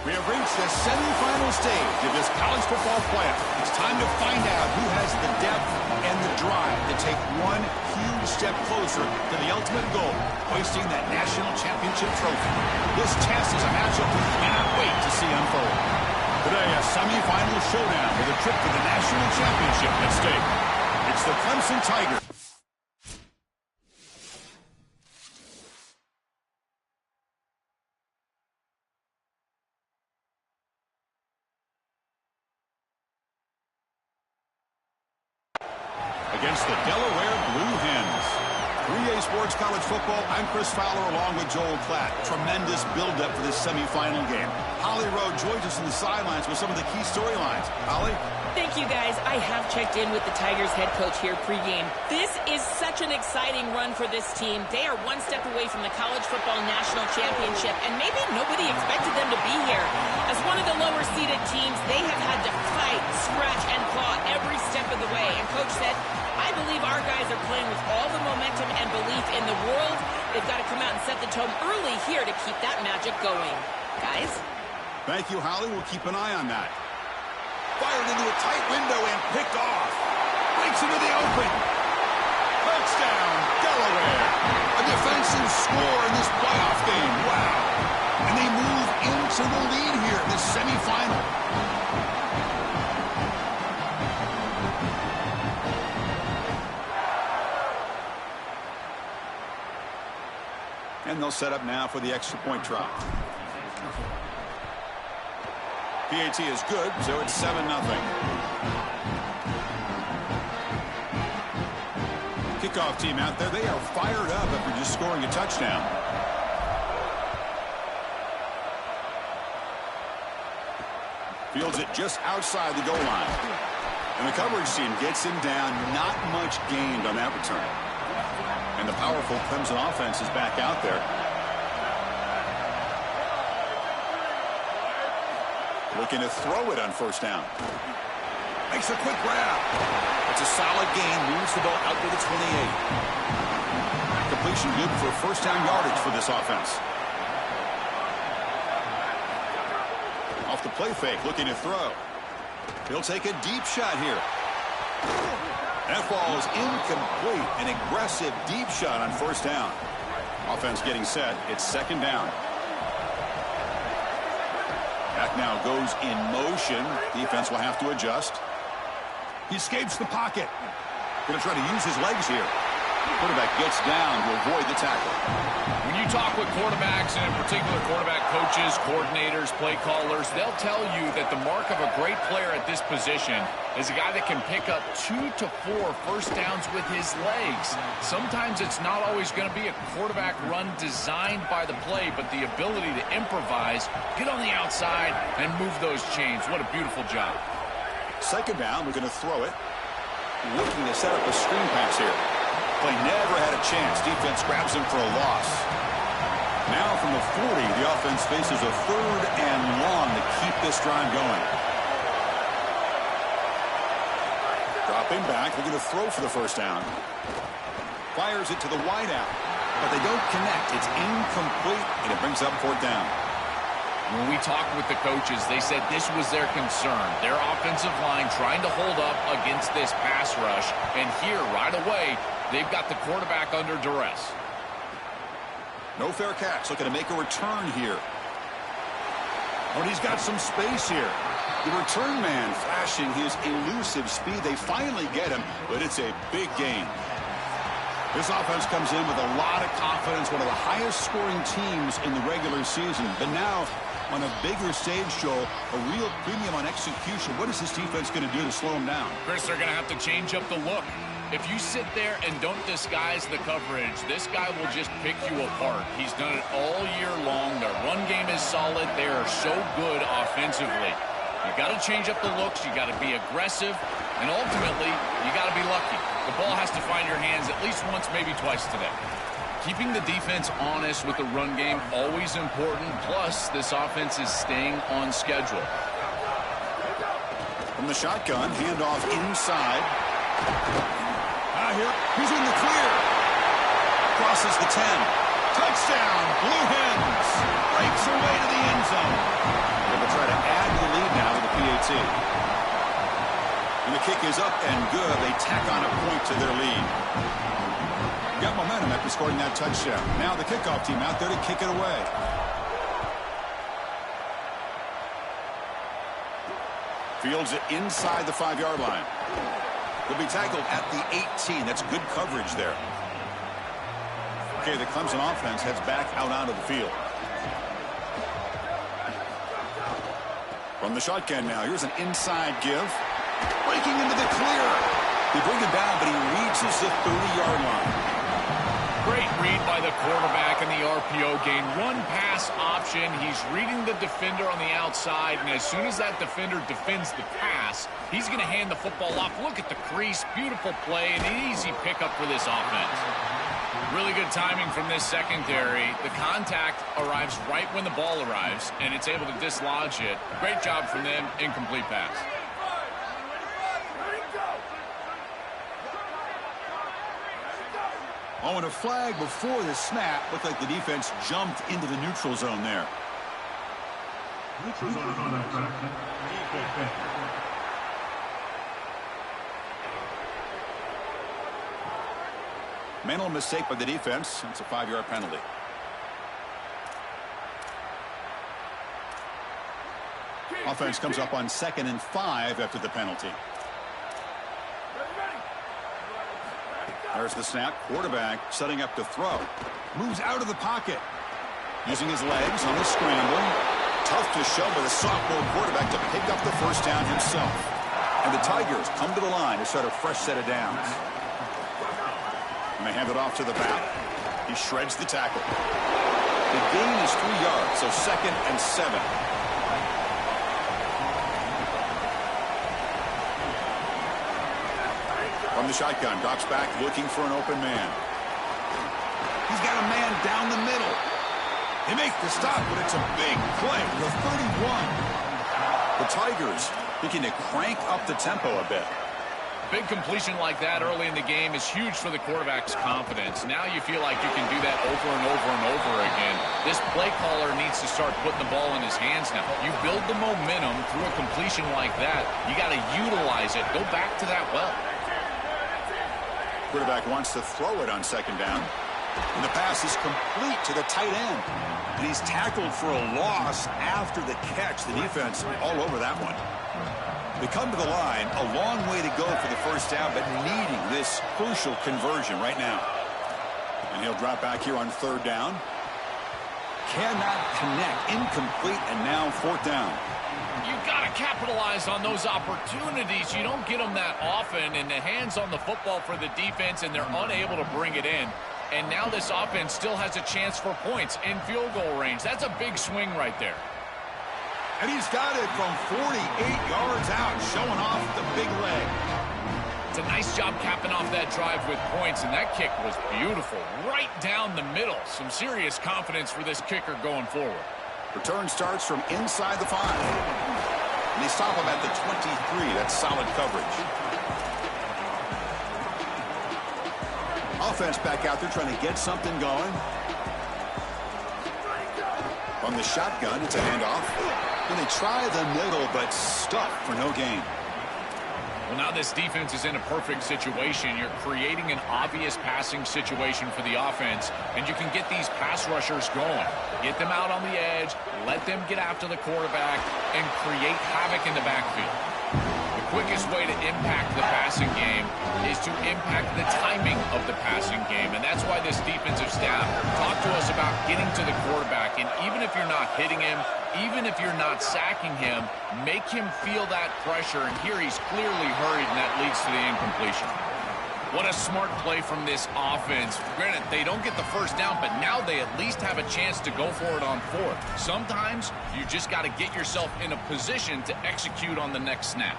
We have reached the semifinal stage of this college football playoff. It's time to find out who has the depth and the drive to take one huge step closer to the ultimate goal, hoisting that national championship trophy. This test is a matchup we cannot wait to see unfold. Today, a semifinal showdown with a trip to the national championship at stake. It's the Clemson Tigers against the Delaware Blue Hens. 3A Sports College Football, I'm Chris Fowler along with Joel Klatt. Tremendous build-up for this semifinal game. Holly Rowe joins us on the sidelines with some of the key storylines. Holly?
Thank you, guys. I have checked in with the Tigers head coach here pregame. This is such an exciting run for this team. They are one step away from the College Football National Championship, and maybe nobody expected them to be here. As one of the lower-seeded teams, they have had to fight, scratch, and claw every step of the way. And Coach said, I believe our guys are playing with all the momentum and belief in the world. They've got to come out and set the tone early here to keep that magic going. Guys?
Thank you, Holly. We'll keep an eye on that. Fired into a tight window and picked off. Breaks into the open. Touchdown, Delaware. A defensive score in this playoff game. Wow. And they move into the lead here in this semifinal. And they'll set up now for the extra point try. PAT is good, so it's 7-0. Kickoff team out there, they are fired up after just scoring a touchdown. Fields it just outside the goal line. And the coverage team gets him down. Not much gained on that return. And the powerful Clemson offense is back out there. Looking to throw it on first down. Makes a quick grab. It's a solid gain. Moves the ball out to the 28. Completion good for first down yardage for this offense. Off the play fake. Looking to throw. He'll take a deep shot here. That ball is incomplete. An aggressive deep shot on first down. Offense getting set. It's second down. Back now goes in motion. Defense will have to adjust. He escapes the pocket. Going to try to use his legs here. Quarterback gets down to avoid the tackle.
When you talk with quarterbacks, and in particular quarterback coaches, coordinators, play callers, they'll tell you that the mark of a great player at this position is a guy that can pick up 2 to 4 first downs with his legs. Sometimes it's not always going to be a quarterback run designed by the play, but the ability to improvise, get on the outside, and move those chains. What a beautiful job.
Second down, we're going to throw it. Looking to set up a screen pass here. Play never had a chance. Defense grabs him for a loss. Now from the 40, the offense faces a third and long to keep this drive going. Dropping back, looking to throw for the first down. Fires it to the wideout, but they don't connect. It's incomplete, and it brings up fourth down.
When we talked with the coaches, they said this was their concern. Their offensive line trying to hold up against this pass rush. And here, right away, they've got the quarterback under duress.
No fair catch. Looking to make a return here. But he's got some space here. The return man flashing his elusive speed. They finally get him, but it's a big gain. This offense comes in with a lot of confidence, one of the highest scoring teams in the regular season. But now, on a bigger stage, Joel, a real premium on execution. What is this defense going to do to slow him down?
Chris, they're going to have to change up the look. If you sit there and don't disguise the coverage, this guy will just pick you apart. He's done it all year long. Their run game is solid. They are so good offensively. You got to change up the looks. You got to be aggressive. And ultimately, you got to be lucky. The ball has to find your hands at least once, maybe twice today. Keeping the defense honest with the run game, always important. Plus, this offense is staying on schedule.
From the shotgun, handoff inside. Here, he's in the clear. Crosses the 10. Touchdown, Blue Hens. Breaks away to the end zone. penalty. And the kick is up and good. They tack on a point to their lead. Got momentum after scoring that touchdown. Now the kickoff team out there to kick it away. Fields it inside the 5-yard line. He'll be tackled at the 18. That's good coverage there. Okay, the Clemson offense heads back out onto the field. From the shotgun now, here's an inside give. Breaking into the clear. They bring him down, but he reaches the 30-yard line.
Great read by the quarterback in the RPO game. Run pass option. He's reading the defender on the outside, and as soon as that defender defends the pass, he's going to hand the football off. Look at the crease. Beautiful play, and an easy pickup for this offense. Really good timing from this secondary. The contact arrives right when the ball arrives, and it's able to dislodge it. Great job from them. Incomplete pass.
Oh, and a flag before the snap. Looked like the defense jumped into the neutral zone there.
Neutral zone on that track. Defense.
Mental mistake by the defense. It's a 5-yard penalty. Offense comes up on 2nd and 5 after the penalty. There's the snap. Quarterback setting up to throw. Moves out of the pocket. Using his legs on the scramble. Tough to show by the sophomore quarterback to pick up the first down himself. And the Tigers come to the line to start a fresh set of downs. And they hand it off to the back. He shreds the tackle. The gain is 3 yards, so 2nd and 7. From the shotgun, drops back looking for an open man. He's got a man down the middle. They make the stop, but it's a big play to the 31. The Tigers looking to crank up the tempo a bit.
Big completion like that early in the game is huge for the quarterback's confidence. Now you feel like you can do that over and over and over again. This play caller needs to start putting the ball in his hands now. You build the momentum through a completion like that. You got to utilize it. Go back to that well.
Quarterback wants to throw it on 2nd down. And the pass is complete to the tight end. And he's tackled for a loss after the catch. The defense all over that one. They come to the line, a long way to go for the first down, but needing this crucial conversion right now. And he'll drop back here on 3rd down. Cannot connect, incomplete, and now 4th down.
You've got to capitalize on those opportunities. You don't get them that often, and the hands on the football for the defense, and they're unable to bring it in. And now this offense still has a chance for points in field goal range. That's a big swing right there.
And he's got it from 48 yards out, showing off the big leg.
It's a nice job capping off that drive with points, and that kick was beautiful. Right down the middle. Some serious confidence for this kicker going forward.
Return starts from inside the 5. And they stop him at the 23. That's solid coverage. Offense back out there trying to get something going. From the shotgun, it's a handoff. And they try the middle, but stuck for no gain.
Well, now this defense is in a perfect situation. You're creating an obvious passing situation for the offense, and you can get these pass rushers going. Get them out on the edge, let them get after the quarterback, and create havoc in the backfield. The quickest way to impact the passing game is to impact the timing of the passing game, and that's why this defensive staff talked to us about getting to the quarterback, and even if you're not hitting him, even if you're not sacking him, make him feel that pressure, and here he's clearly hurried, and that leads to the incompletion. What a smart play from this offense. Granted, they don't get the first down, but now they at least have a chance to go for it on 4th. Sometimes you just got to get yourself in a position to execute on the next snap.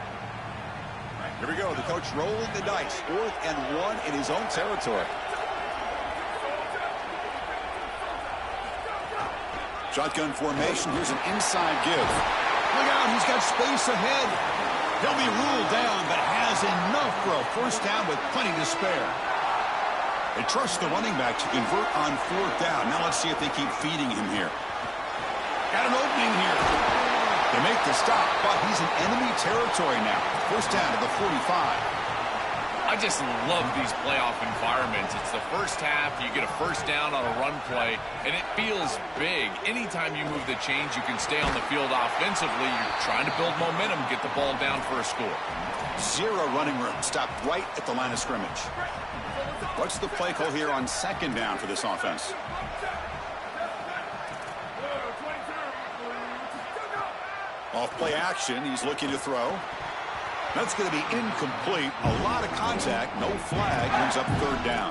Here we go. The coach rolling the dice. 4th and 1 in his own territory. Shotgun formation. Here's an inside give. Look out. He's got space ahead. He'll be ruled down, but has enough for a first down with plenty to spare. They trust the running back to convert on 4th down. Now let's see if they keep feeding him here. Got an opening here. They make the stop, but he's in enemy territory now. First down to the 45.
I just love these playoff environments. It's the first half, you get a first down on a run play, and it feels big. Anytime you move the chains, you can stay on the field offensively. You're trying to build momentum, get the ball down for a score.
Zero running room. Stopped right at the line of scrimmage. What's the play call here on second down for this offense? Off play action, he's looking to throw. That's going to be incomplete. A lot of contact, no flag, brings up third down.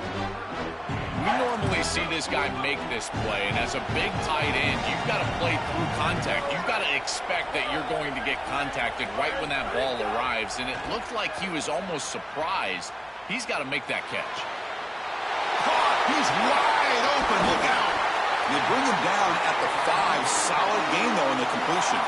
We normally see this guy make this play, and as a big tight end, you've got to play through contact. You've got to expect that you're going to get contacted right when that ball arrives, and it looked like he was almost surprised. He's got to make that catch.
Caught! He's wide open. Look out! They bring him down at the 5. Solid gain, though, in the completion.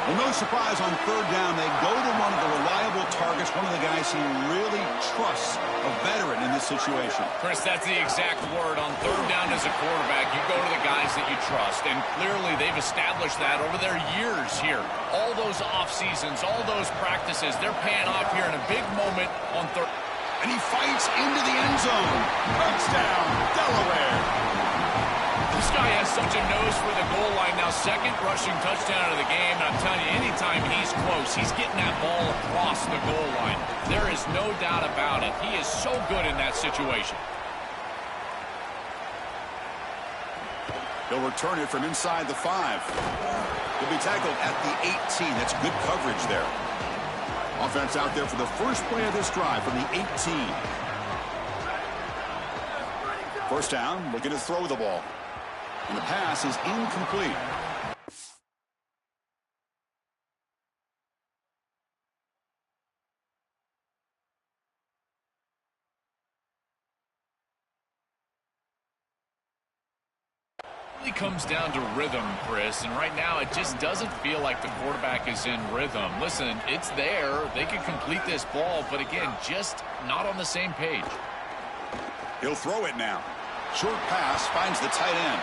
Well, no surprise on third down. They go to one of the reliable targets, one of the guys he really trusts, a veteran in this situation.
Chris, that's the exact word. On third down as a quarterback, you go to the guys that you trust, and clearly they've established that over their years here. All those off seasons, all those practices, they're paying off here in a big moment on third.
And he fights into the end zone. Touchdown, Delaware.
This guy has such a nose for the goal line. Now, second rushing touchdown of the game. And I'm telling you, anytime he's close, he's getting that ball across the goal line. There is no doubt about it. He is so good in that situation.
He'll return it from inside the 5. He'll be tackled at the 18. That's good coverage there. Offense out there for the first play of this drive from the 18. First down, looking to throw the ball. And the pass is incomplete.
It really comes down to rhythm, Chris, and right now it just doesn't feel like the quarterback is in rhythm. Listen, it's there. They can complete this ball, but again, just not on the same page.
He'll throw it now. Short pass finds the tight end.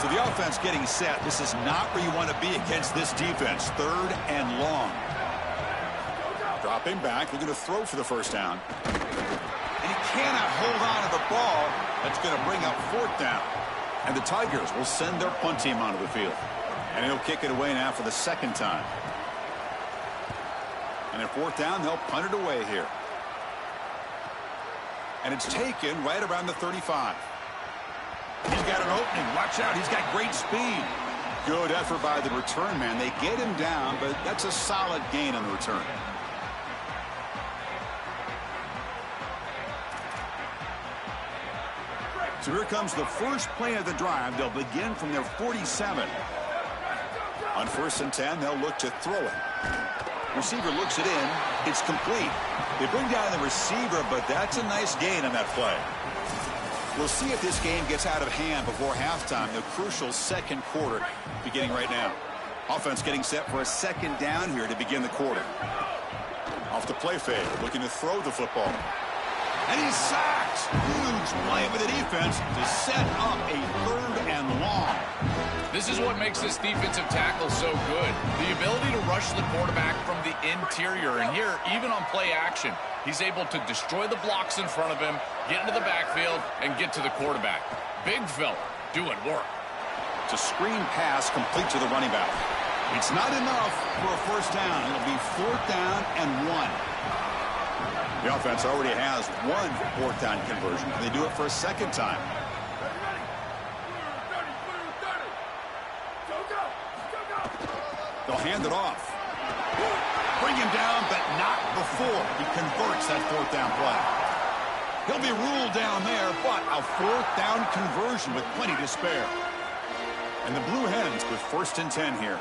So the offense getting set. This is not where you want to be against this defense. Third and long. Dropping back, looking to throw for the first down. And he cannot hold on to the ball. That's going to bring up fourth down. And the Tigers will send their punt team onto the field. And he'll kick it away now for the second time. And at fourth down, they'll punt it away here. And it's taken right around the 35. He's got an opening. Watch out. He's got great speed. Good effort by the return man. They get him down, but that's a solid gain on the return. So here comes the first play of the drive. They'll begin from their 47. On first and 10, they'll look to throw it. Receiver looks it in. It's complete. They bring down the receiver, but that's a nice gain on that play. We'll see if this game gets out of hand before halftime. The crucial second quarter beginning right now. Offense getting set for a second down here to begin the quarter. Off the play fake, looking to throw the football. And he's sacked. Huge play with the defense to set up a third and long.
This is what makes this defensive tackle so good. The ability to rush the quarterback from the interior. And here, even on play action, he's able to destroy the blocks in front of him, get into the backfield, and get to the quarterback. Big fella doing work.
It's a screen pass complete to the running back. It's not enough for a first down. It'll be fourth down and 1. The offense already has one fourth down conversion. Can they do it for a second time? They'll hand it off. Bring him down, but not before he converts that fourth down play. He'll be ruled down there, but a fourth down conversion with plenty to spare. And the Blue Hens with first and 10 here.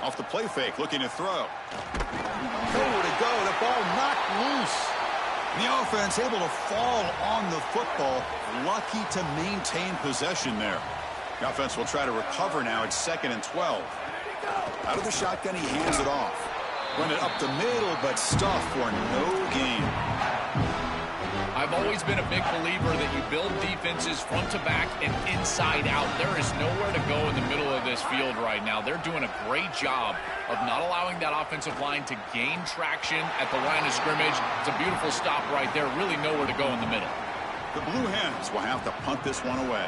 Off the play fake, looking to throw. Nowhere to go, the ball knocked loose. The offense able to fall on the football. Lucky to maintain possession there. The offense will try to recover now. It's second and 12. Out of the shotgun, he hands it off. Run it up the middle, but stuffed for no gain.
I've always been a big believer that you build defenses front to back and inside out. There is nowhere to go in the middle of this field right now. They're doing a great job of not allowing that offensive line to gain traction at the line of scrimmage. It's a beautiful stop right there. Really nowhere to go in the middle.
The Blue Hens will have to punt this one away.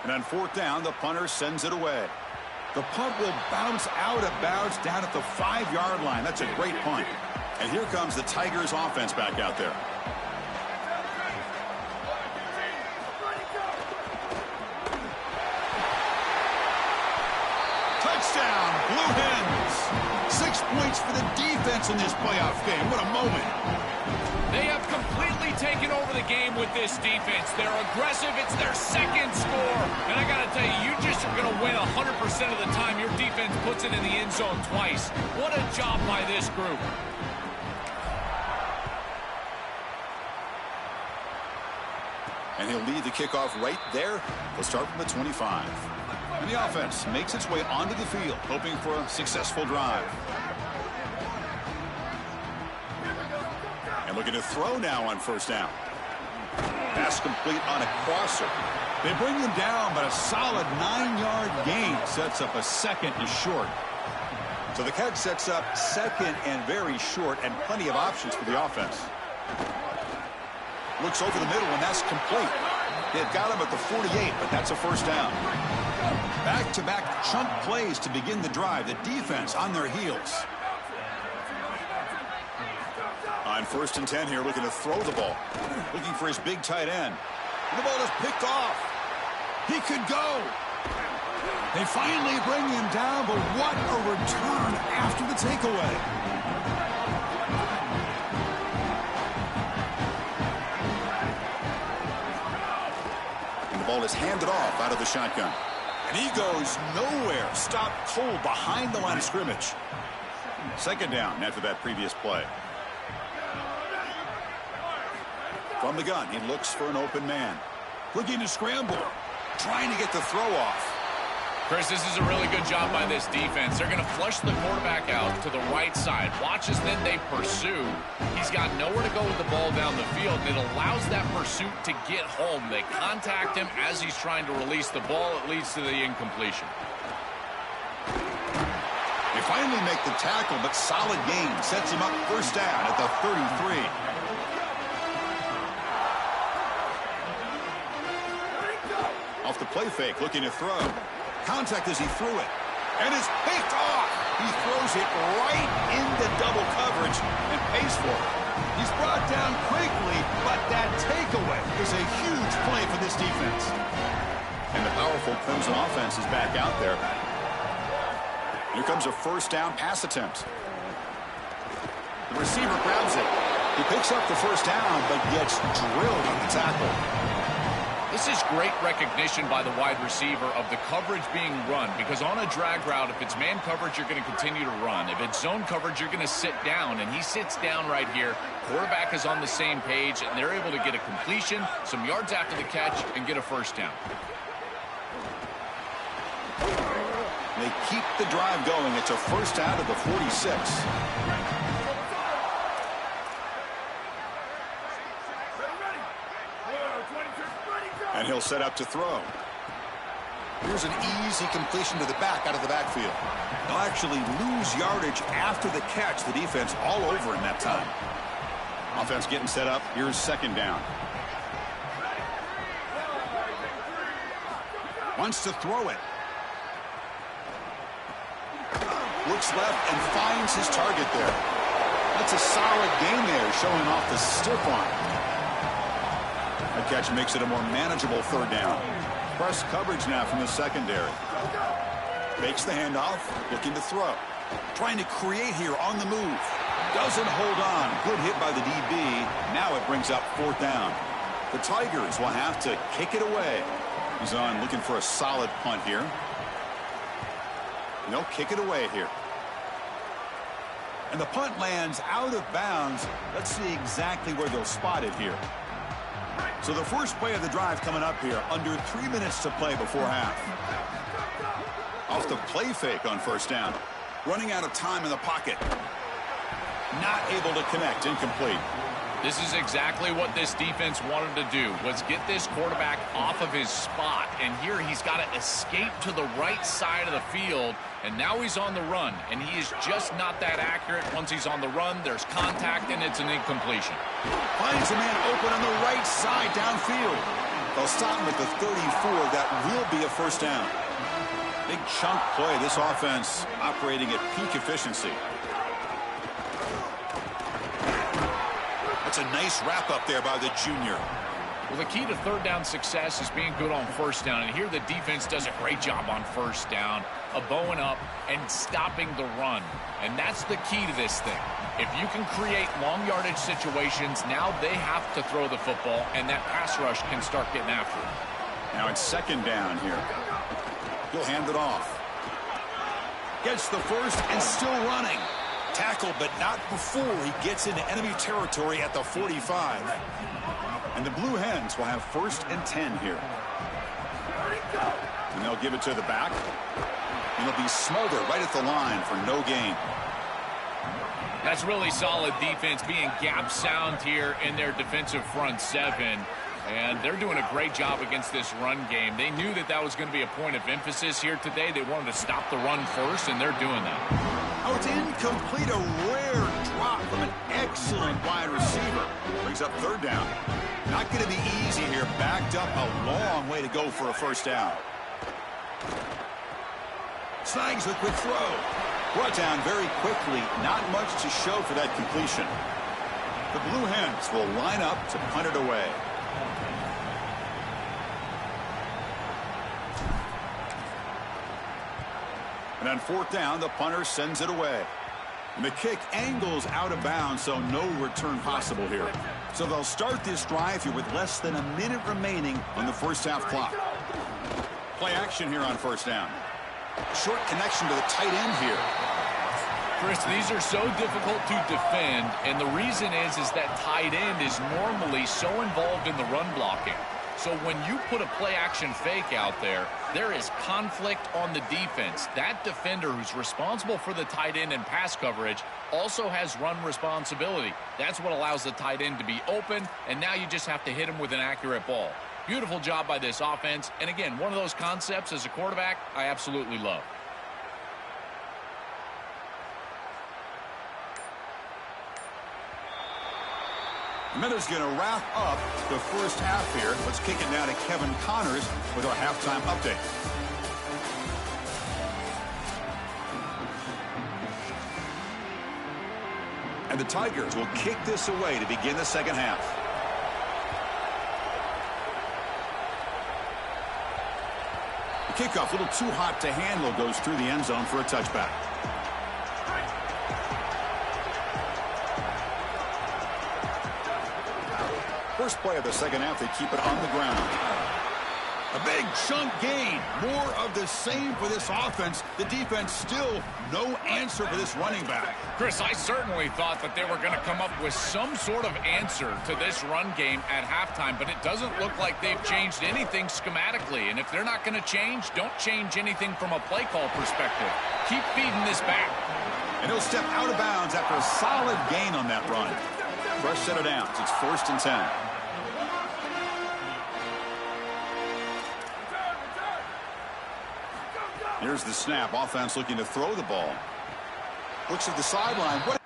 And on fourth down, the punter sends it away. The punt will bounce out of bounds down at the 5-yard line. That's a great punt. And here comes the Tigers offense back out there. Touchdown, Blue Hens. 6 points for the defense in this playoff game. What a moment.
They have completely taken over the game with this defense. They're aggressive. It's their second score. And I got to tell you, you just are going to win 100% of the time your defense puts it in the end zone twice. What a job by this group.
And he'll lead the kickoff right there. They'll start from the 25. And the offense makes its way onto the field, hoping for a successful drive. And looking to throw now on first down. Pass complete on a crosser. They bring him down, but a solid 9-yard gain sets up a second and short. So the catch sets up second and very short, and plenty of options for the offense. Looks over the middle, and that's complete. They've got him at the 48, but that's a first down. Back-to-back chunk plays to begin the drive. The defense on their heels. On first and 10 here, looking to throw the ball. Looking for his big tight end. The ball is picked off. He could go. They finally bring him down, but what a return after the takeaway. And the ball is handed off out of the shotgun. And he goes nowhere. Stopped cold behind the line of scrimmage. Second down after that previous play. From the gun, he looks for an open man. Looking to scramble. Trying to get the throw off.
Chris, this is a really good job by this defense. They're going to flush the quarterback out to the right side. Watch as then they pursue. He's got nowhere to go with the ball down the field. It allows that pursuit to get home. They contact him as he's trying to release the ball. It leads to the incompletion.
They finally make the tackle, but solid gain. Sets him up first down at the 33. Off the play fake, looking to throw. Contact as he threw it. And it's picked off. He throws it right into double coverage and pays for it. He's brought down quickly, but that takeaway is a huge play for this defense. And the powerful Clemson offense is back out there. Here comes a first down pass attempt. The receiver grabs it. He picks up the first down, but gets drilled on the tackle.
This is great recognition by the wide receiver of the coverage being run, because on a drag route, if it's man coverage, you're going to continue to run. If it's zone coverage, you're going to sit down, and he sits down right here. Quarterback is on the same page, and they're able to get a completion, some yards after the catch, and get a first down.
They keep the drive going. It's a first out of the 46. And he'll set up to throw. Here's an easy completion to the back out of the backfield. They'll actually lose yardage after the catch. The defense all over in that time. Offense getting set up. Here's second down. Wants to throw it. Looks left and finds his target there. That's a solid gain there, showing off the stiff arm. The catch makes it a more manageable third down. Press coverage now from the secondary. Makes the handoff, looking to throw. Trying to create here on the move. Doesn't hold on. Good hit by the DB. Now it brings up fourth down. The Tigers will have to kick it away. He's on looking for a solid punt here. And they'll kick it away here. And the punt lands out of bounds. Let's see exactly where they'll spot it here. So the first play of the drive coming up here, under 3 minutes to play before half. Off the play fake on first down. Running out of time in the pocket. Not able to connect, incomplete.
This is exactly what this defense wanted to do, was get this quarterback off of his spot. And here he's got to escape to the right side of the field, and now he's on the run. And he is just not that accurate. Once he's on the run, there's contact, and it's an incompletion.
Finds a man open on the right side downfield. They'll stop him at the 34. That will be a first down. Big chunk play. This offense operating at peak efficiency. That's a nice wrap up there by the junior.
Well, the key to third down success is being good on first down. And here the defense does a great job on first down of bowing up and stopping the run. And that's the key to this thing. If you can create long yardage situations, now they have to throw the football, and that pass rush can start getting after it.
Now it's second down here. He'll hand it off. Gets the first and still running. Tackle, but not before he gets into enemy territory at the 45. And the Blue Hens will have 1st and 10 here. And they'll give it to the back. And it'll be Smolder right at the line for no gain.
That's really solid defense, being gap sound here in their defensive front seven. And they're doing a great job against this run game. They knew that that was going to be a point of emphasis here today. They wanted to stop the run first, and they're doing that.
Oh, it's incomplete. A rare drop from an excellent wide receiver. Brings up third down. Not going to be easy here. Backed up a long way to go for a first down. Snags the quick throw. Brought down very quickly. Not much to show for that completion. The Blue Hens will line up to punt it away. And on fourth down, the punter sends it away. And the kick angles out of bounds, so no return possible here. So they'll start this drive here with less than a minute remaining on the first half clock. Play action here on first down. Short connection to the tight end here.
Chris, these are so difficult to defend, and the reason is that tight end is normally so involved in the run blocking. So when you put a play-action fake out there, there is conflict on the defense. That defender who's responsible for the tight end and pass coverage also has run responsibility. That's what allows the tight end to be open, and now you just have to hit him with an accurate ball. Beautiful job by this offense, and again, one of those concepts as a quarterback I absolutely love.
Miller's going to wrap up the first half here. Let's kick it now to Kevin Connors with our halftime update. And the Tigers will kick this away to begin the second half. The kickoff, a little too hot to handle, goes through the end zone for a touchback. First play of the second half, they keep it on the ground. A big chunk gain. More of the same for this offense. The defense still no answer for this running back.
Chris, I certainly thought that they were going to come up with some sort of answer to this run game at halftime, but it doesn't look like they've changed anything schematically. And if they're not going to change, don't change anything from a play call perspective. Keep feeding this back.
And he'll step out of bounds after a solid gain on that run. Fresh set of downs. It's 1st and 10. Here's the snap. Offense looking to throw the ball. Looks at the sideline. What?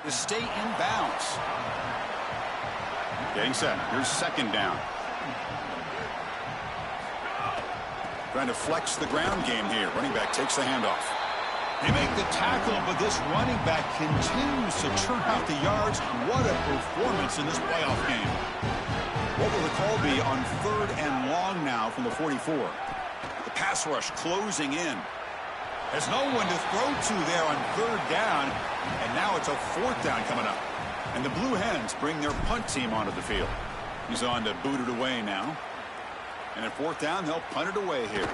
To stay in bounds. Getting set. Here's second down. Trying to flex the ground game here. Running back takes the handoff. They make the tackle, but this running back continues to churn out the yards. What a performance in this playoff game. What will the call be on 3rd and long now from the 44? The pass rush closing in. There's no one to throw to there on 3rd down, and now it's a 4th down coming up. And the Blue Hens bring their punt team onto the field. He's on to boot it away now. And at 4th down, they'll punt it away here.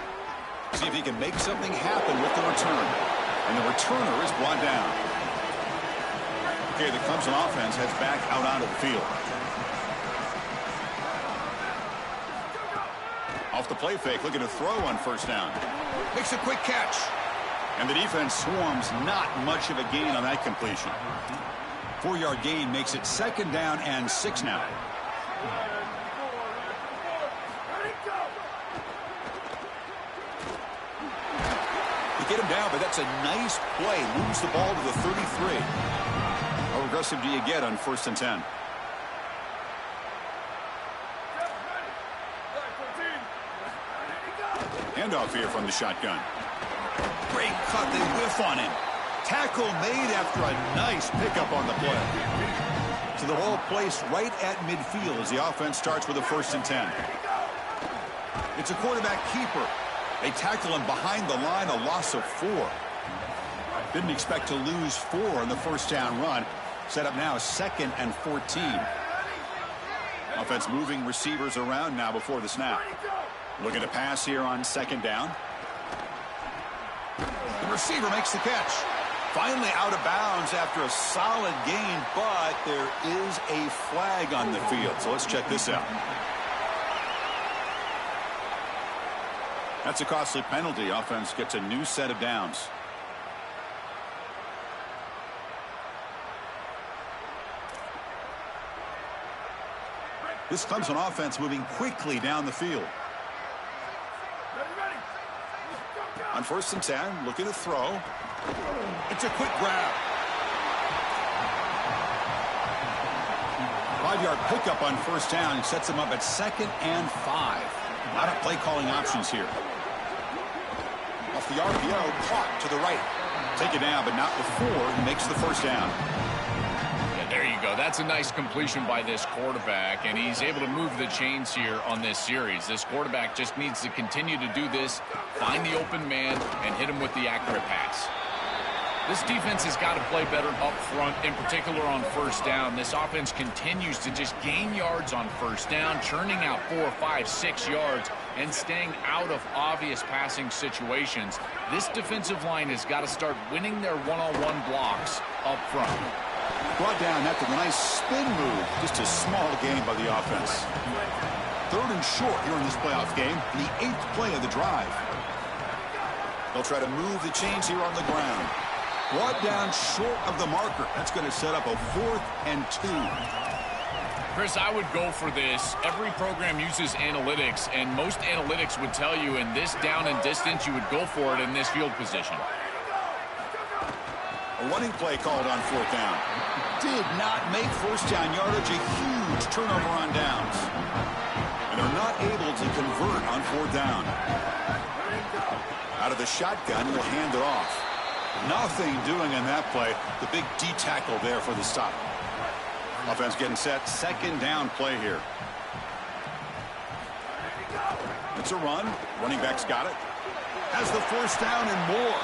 See if he can make something happen with the return. And the returner is brought down. Okay, the Clemson offense heads back out onto the field. Off the play fake, looking to throw on 1st down. Makes a quick catch. And the defense swarms, not much of a gain on that completion. 4-yard gain makes it 2nd down and 6 now. They get him down, but that's a nice play. Moves the ball to the 33. How aggressive do you get on 1st and 10? Handoff here from the shotgun. Great cut. They whiff on him. Tackle made after a nice pickup on the play. So the ball placed right at midfield as the offense starts with a 1st and 10. It's a quarterback keeper. They tackle him behind the line, a loss of 4. Didn't expect to lose 4 on the 1st down run. Set up now 2nd and 14. Offense moving receivers around now before the snap. Looking to pass here on 2nd down. The receiver makes the catch. Finally out of bounds after a solid gain, but there is a flag on the field. So let's check this out. That's a costly penalty. Offense gets a new set of downs. This Clemson offense moving quickly down the field. On 1st and 10, looking to throw. It's a quick grab. 5-yard pickup on 1st down sets him up at 2nd and 5. A lot of play calling options here. Off the RPO, caught to the right. Take it down, but not before he makes the 1st down.
Yeah, there you go. That's a nice completion by this quarterback, and he's able to move the chains here on this series. This quarterback just needs to continue to do this, find the open man, and hit him with the accurate pass. This defense has got to play better up front, in particular on 1st down. This offense continues to just gain yards on 1st down, churning out 4, 5, 6 yards, and staying out of obvious passing situations. This defensive line has got to start winning their one-on-one blocks up front.
Brought down after the nice spin move. Just a small gain by the offense. 3rd and short here in this playoff game. The 8th play of the drive. They'll try to move the chains here on the ground. Brought down short of the marker. That's going to set up a 4th and 2.
Chris, I would go for this. Every program uses analytics, and most analytics would tell you in this down and distance, you would go for it in this field position.
A running play called on 4th down. Did not make 1st down yardage. A huge turnover on downs. And they're not able to convert on 4th down. Out of the shotgun, he'll hand it off. Nothing doing in that play. The big D tackle there for the stop. Offense getting set. 2nd down play here. It's a run. Running back's got it. Has the 1st down and more.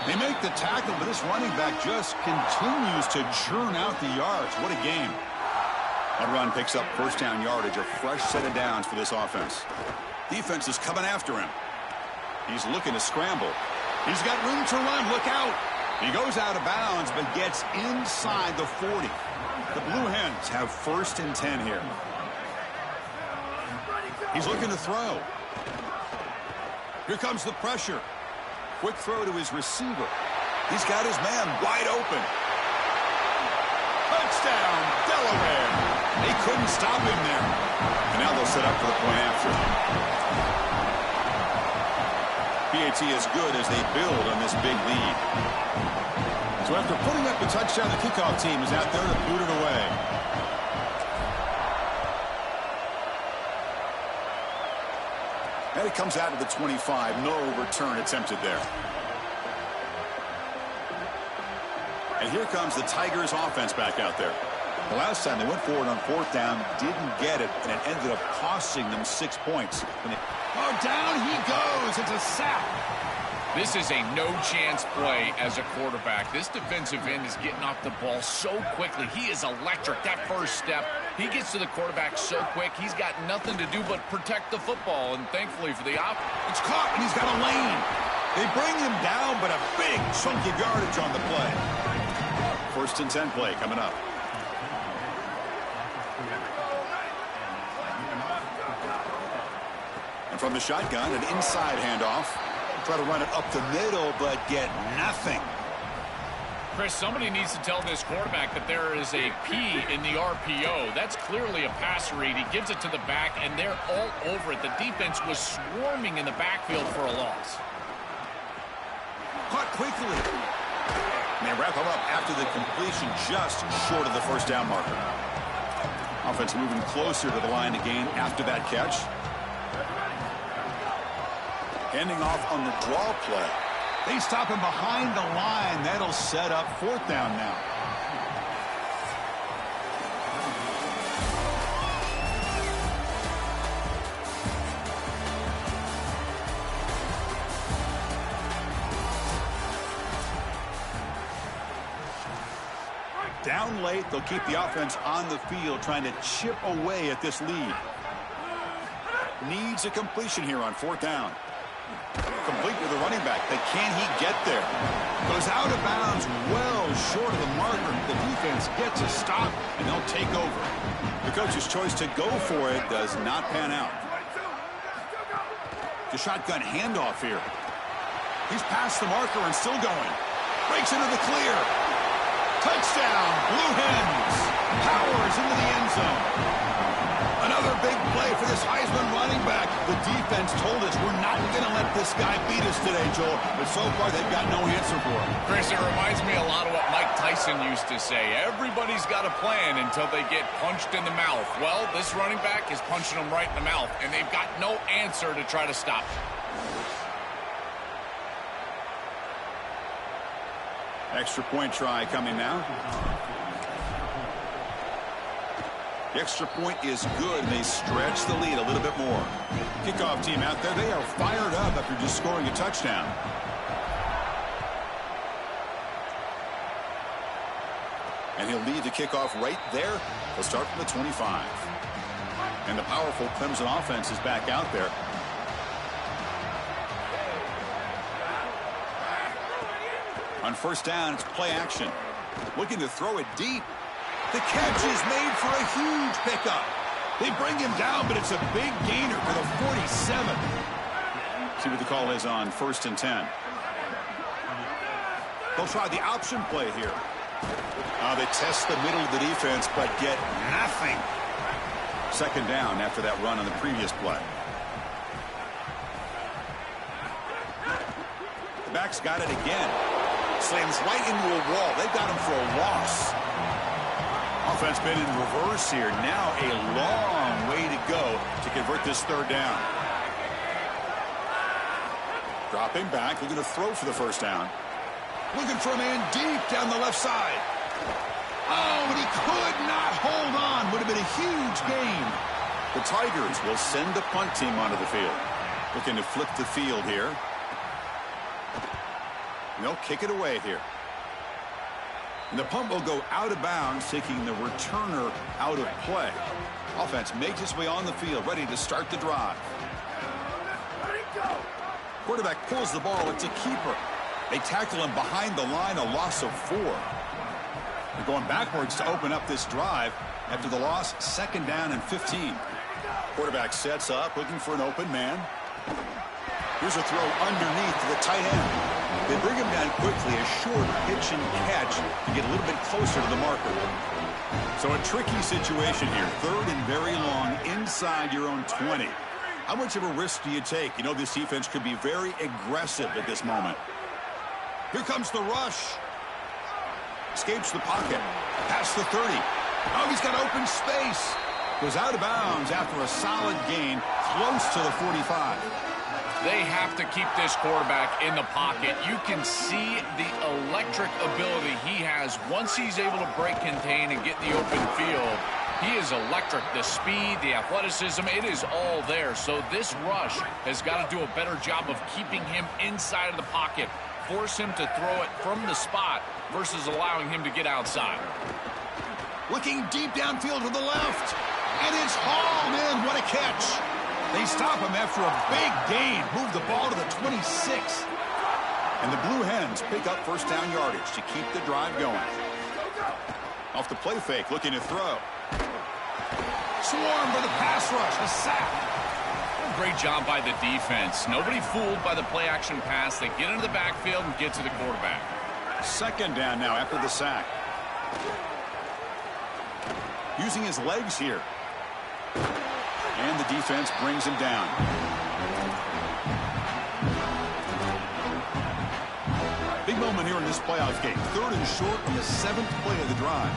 They make the tackle, but this running back just continues to churn out the yards. What a game. That run picks up 1st down yardage. A fresh set of downs for this offense. Defense is coming after him. He's looking to scramble. He's got room to run. Look out. He goes out of bounds, but gets inside the 40. The Blue Hens have 1st and 10 here. He's looking to throw. Here comes the pressure. Quick throw to his receiver. He's got his man wide open. Touchdown, Delaware. They couldn't stop him there. And now they'll set up for the point after. PAT is good as they build on this big lead. So after putting up the touchdown, the kickoff team is out there to boot it away. And it comes out of the 25. No return attempted there. And here comes the Tigers offense back out there. The last time they went forward on 4th down, didn't get it, and it ended up costing them 6 points. Oh, down he goes. It's a sack.
This is a no-chance play as a quarterback. This defensive end is getting off the ball so quickly. He is electric. That first step, he gets to the quarterback so quick, he's got nothing to do but protect the football. And thankfully for the
it's caught, and he's got a lane. They bring him down, but a big chunk of yardage on the play. 1st and 10 play coming up. And from the shotgun, an inside handoff. Try to run it up the middle, but get nothing.
Chris, somebody needs to tell this quarterback that there is a P in the RPO. That's clearly a pass read. He gives it to the back, and they're all over it. The defense was swarming in the backfield for a loss.
Caught quickly. And they wrap him up after the completion, just short of the 1st down marker. Offense moving closer to the line to gain after that catch. Ending off on the draw play. They stop him behind the line. That'll set up 4th down now. Down late, they'll keep the offense on the field, trying to chip away at this lead. Needs a completion here on 4th down. Complete with the running back, but can he get there? Goes out of bounds, well short of the marker. The defense gets a stop, and they'll take over. The coach's choice to go for it does not pan out. The shotgun handoff here. He's past the marker and still going. Breaks into the clear. Touchdown, Blue Hens. Powers into the end zone. Another big play for this Heisman running back. The defense told us we're not going to let this guy beat us today, Joel. But so far, they've got no answer for him.
Chris, it reminds me a lot of what Mike Tyson used to say. Everybody's got a plan until they get punched in the mouth. Well, this running back is punching them right in the mouth, and they've got no answer to try to stop it.
Extra point try coming now. The extra point is good, and they stretch the lead a little bit more. Kickoff team out there, they are fired up after just scoring a touchdown. And he'll lead the kickoff right there. He'll start from the 25. And the powerful Clemson offense is back out there. On 1st down, it's play action. Looking to throw it deep. The catch is made for a huge pickup. They bring him down, but it's a big gainer for the 47. See what the call is on 1st and 10. They'll try the option play here. They test the middle of the defense, but get nothing. 2nd down after that run on the previous play. The back's got it again. Slams right into a wall. They've got him for a loss. Offense been in reverse here. Now a long way to go to convert this 3rd down. Dropping back, looking to throw for the 1st down. Looking for a man deep down the left side. Oh, but he could not hold on. Would have been a huge gain. The Tigers will send the punt team onto the field. Looking to flip the field here. And they'll kick it away here. And the punt will go out of bounds, taking the returner out of play. Offense makes its way on the field, ready to start the drive. Quarterback pulls the ball. It's a keeper. They tackle him behind the line, a loss of 4. They're going backwards to open up this drive after the loss, 2nd down and 15. Quarterback sets up, looking for an open man. Here's a throw underneath to the tight end. They bring him down quickly, a short pitch and catch to get a little bit closer to the marker. So a tricky situation here. 3rd and very long inside your own 20. How much of a risk do you take? You know this defense could be very aggressive at this moment. Here comes the rush. Escapes the pocket. Past the 30. Oh, he's got open space. Goes out of bounds after a solid gain close to the 45.
They have to keep this quarterback in the pocket. You can see the electric ability he has once he's able to break contain and get in the open field. He is electric. The speed, the athleticism, it is all there. So this rush has got to do a better job of keeping him inside of the pocket. Force him to throw it from the spot versus allowing him to get outside.
Looking deep downfield to the left. And it's hauled in. What a catch. They stop him after a big gain. Move the ball to the 26. And the Blue Hens pick up first down yardage to keep the drive going. Off the play fake, looking to throw. Swarm for the pass rush. A sack.
Great job by the defense. Nobody fooled by the play-action pass. They get into the backfield and get to the quarterback.
Second down now after the sack. Using his legs here. And the defense brings him down. Big moment here in this playoff game. 3rd and short on the 7th play of the drive.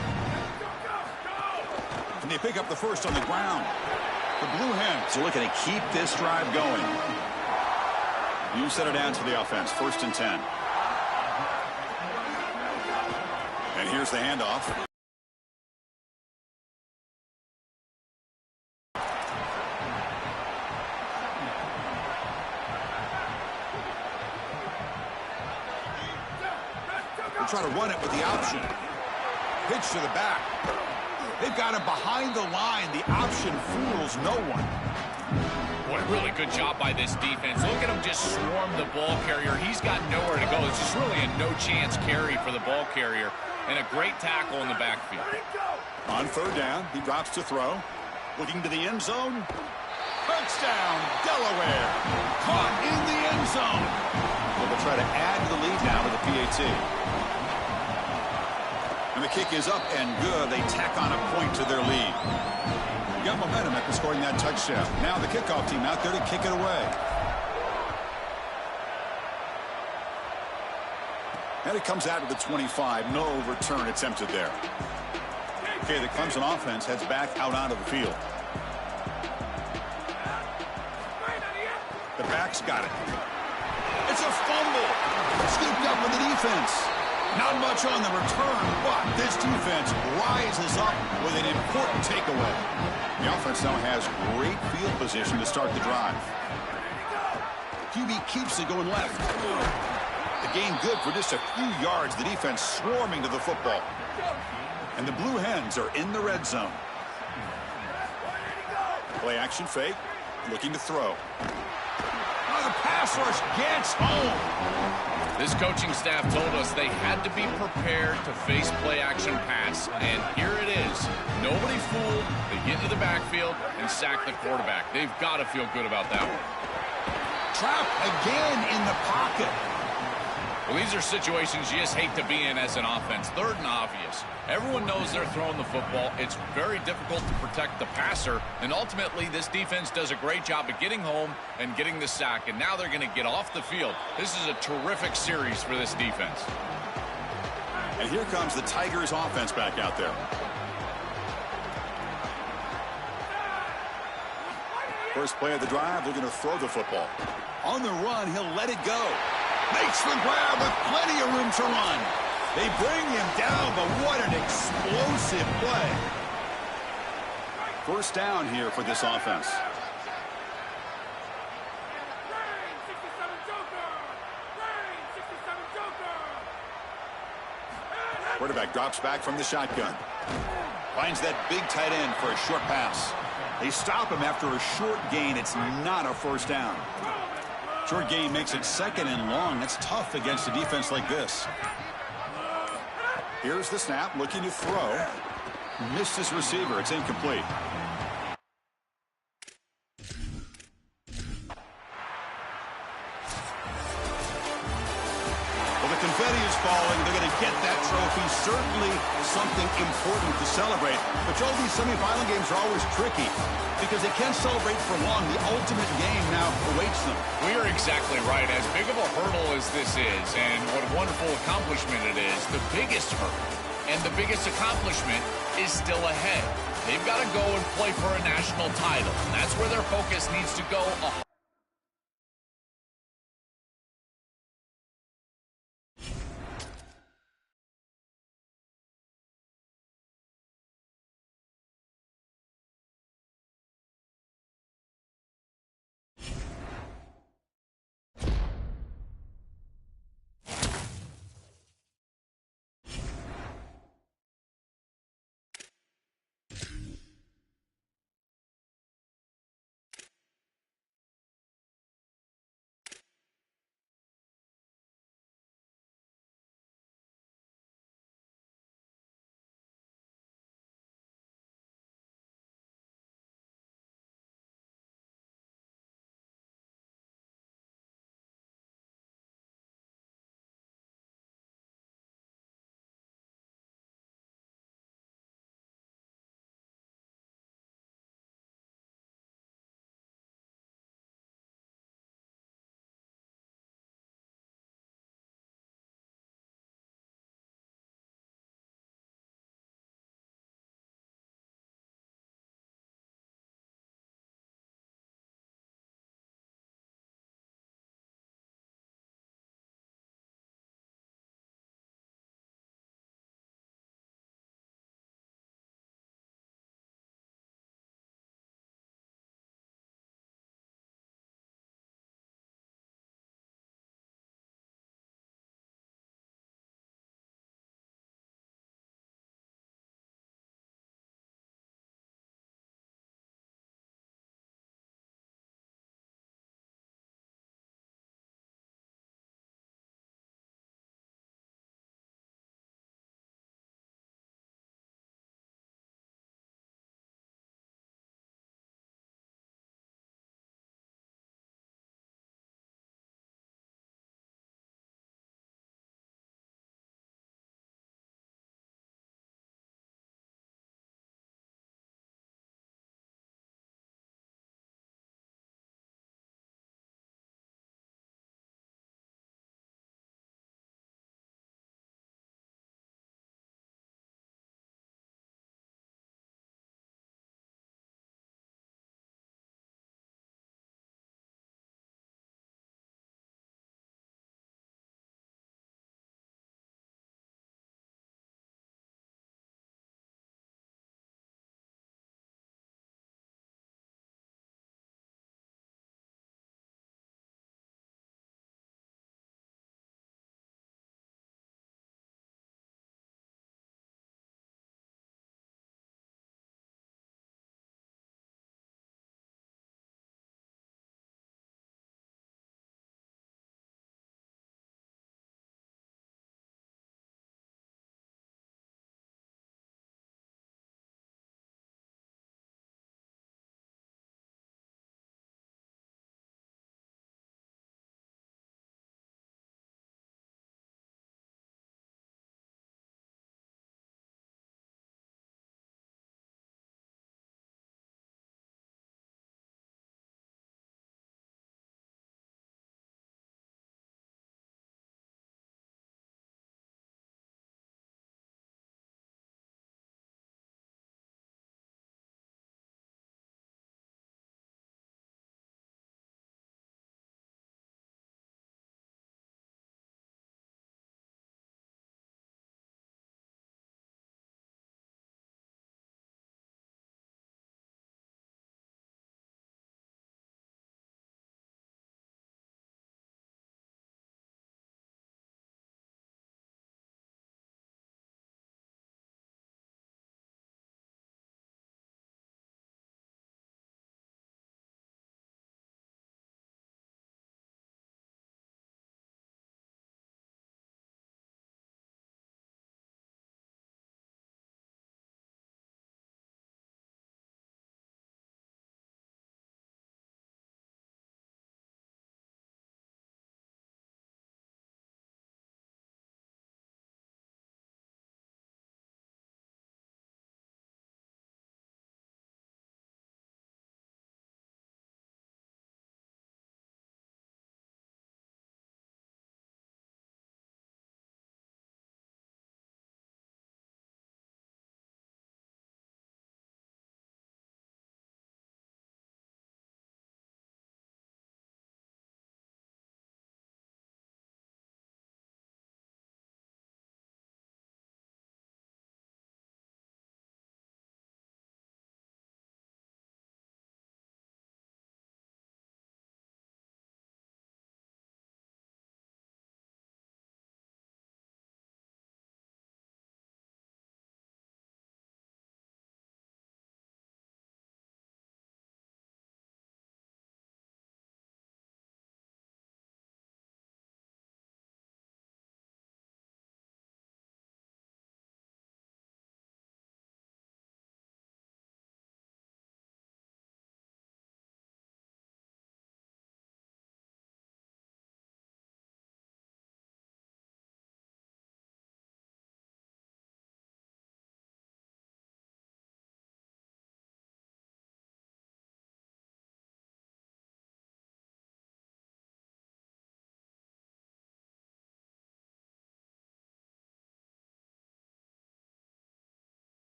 And they pick up the first on the ground. The Blue Hens are looking to keep this drive going. You set it down to the offense. 1st and 10. And here's the handoff. Try to run it with the option. Pitch to the back. They've got him behind the line. The option fools no one.
What a really good job by this defense. Look at him just swarm the ball carrier. He's got nowhere to go. It's just really a no-chance carry for the ball carrier. And a great tackle in the backfield.
On 3rd down, he drops to throw. Looking to the end zone. Touchdown, Delaware. Caught in the end zone. They'll try to add to the lead now with the PAT. And the kick is up and good. They tack on a point to their lead. Got momentum after scoring that touchdown. Now the kickoff team out there to kick it away. And it comes out to the 25. No return attempted there. Okay, the Clemson offense heads back out onto the field. The back's got it. It's a fumble. Scooped up with the defense. Not much on the return, but this defense rises up with an important takeaway. The offense now has great field position to start the drive. QB keeps it going left. The gain good for just a few yards. The defense swarming to the football. And the Blue Hens are in the red zone. Play action fake. Looking to throw. Oh, the pass rush gets home.
This coaching staff told us they had to be prepared to face play-action pass, and here it is. Nobody fooled. They get into the backfield and sack the quarterback. They've got to feel good about that one.
Trapped again in the pocket.
Well, these are situations you just hate to be in as an offense. 3rd and obvious. Everyone knows they're throwing the football. It's very difficult to protect the passer, and ultimately this defense does a great job of getting home and getting the sack, and now they're going to get off the field. This is a terrific series for this defense.
And here comes the Tigers offense back out there. First play of the drive, looking to throw the football. On the run, he'll let it go. Makes the grab with plenty of room to run. They bring him down, but what an explosive play. First down here for this offense. Quarterback drops back from the shotgun. Finds that big tight end for a short pass. They stop him after a short gain. It's not a first down. Short gain makes it 2nd and long. That's tough against a defense like this. Here's the snap, looking to throw. Missed his receiver. It's incomplete. Well, the confetti is falling. They're going to get that trophy. Certainly something important to celebrate. But Joe, these semifinal games are always tricky because they can't celebrate for long. The ultimate game now awaits them.
We are exactly right. As big of a hurdle as this is, and what a wonderful accomplishment it is, the biggest hurdle and the biggest accomplishment is still ahead. They've got to go and play for a national title, and that's where their focus needs to go.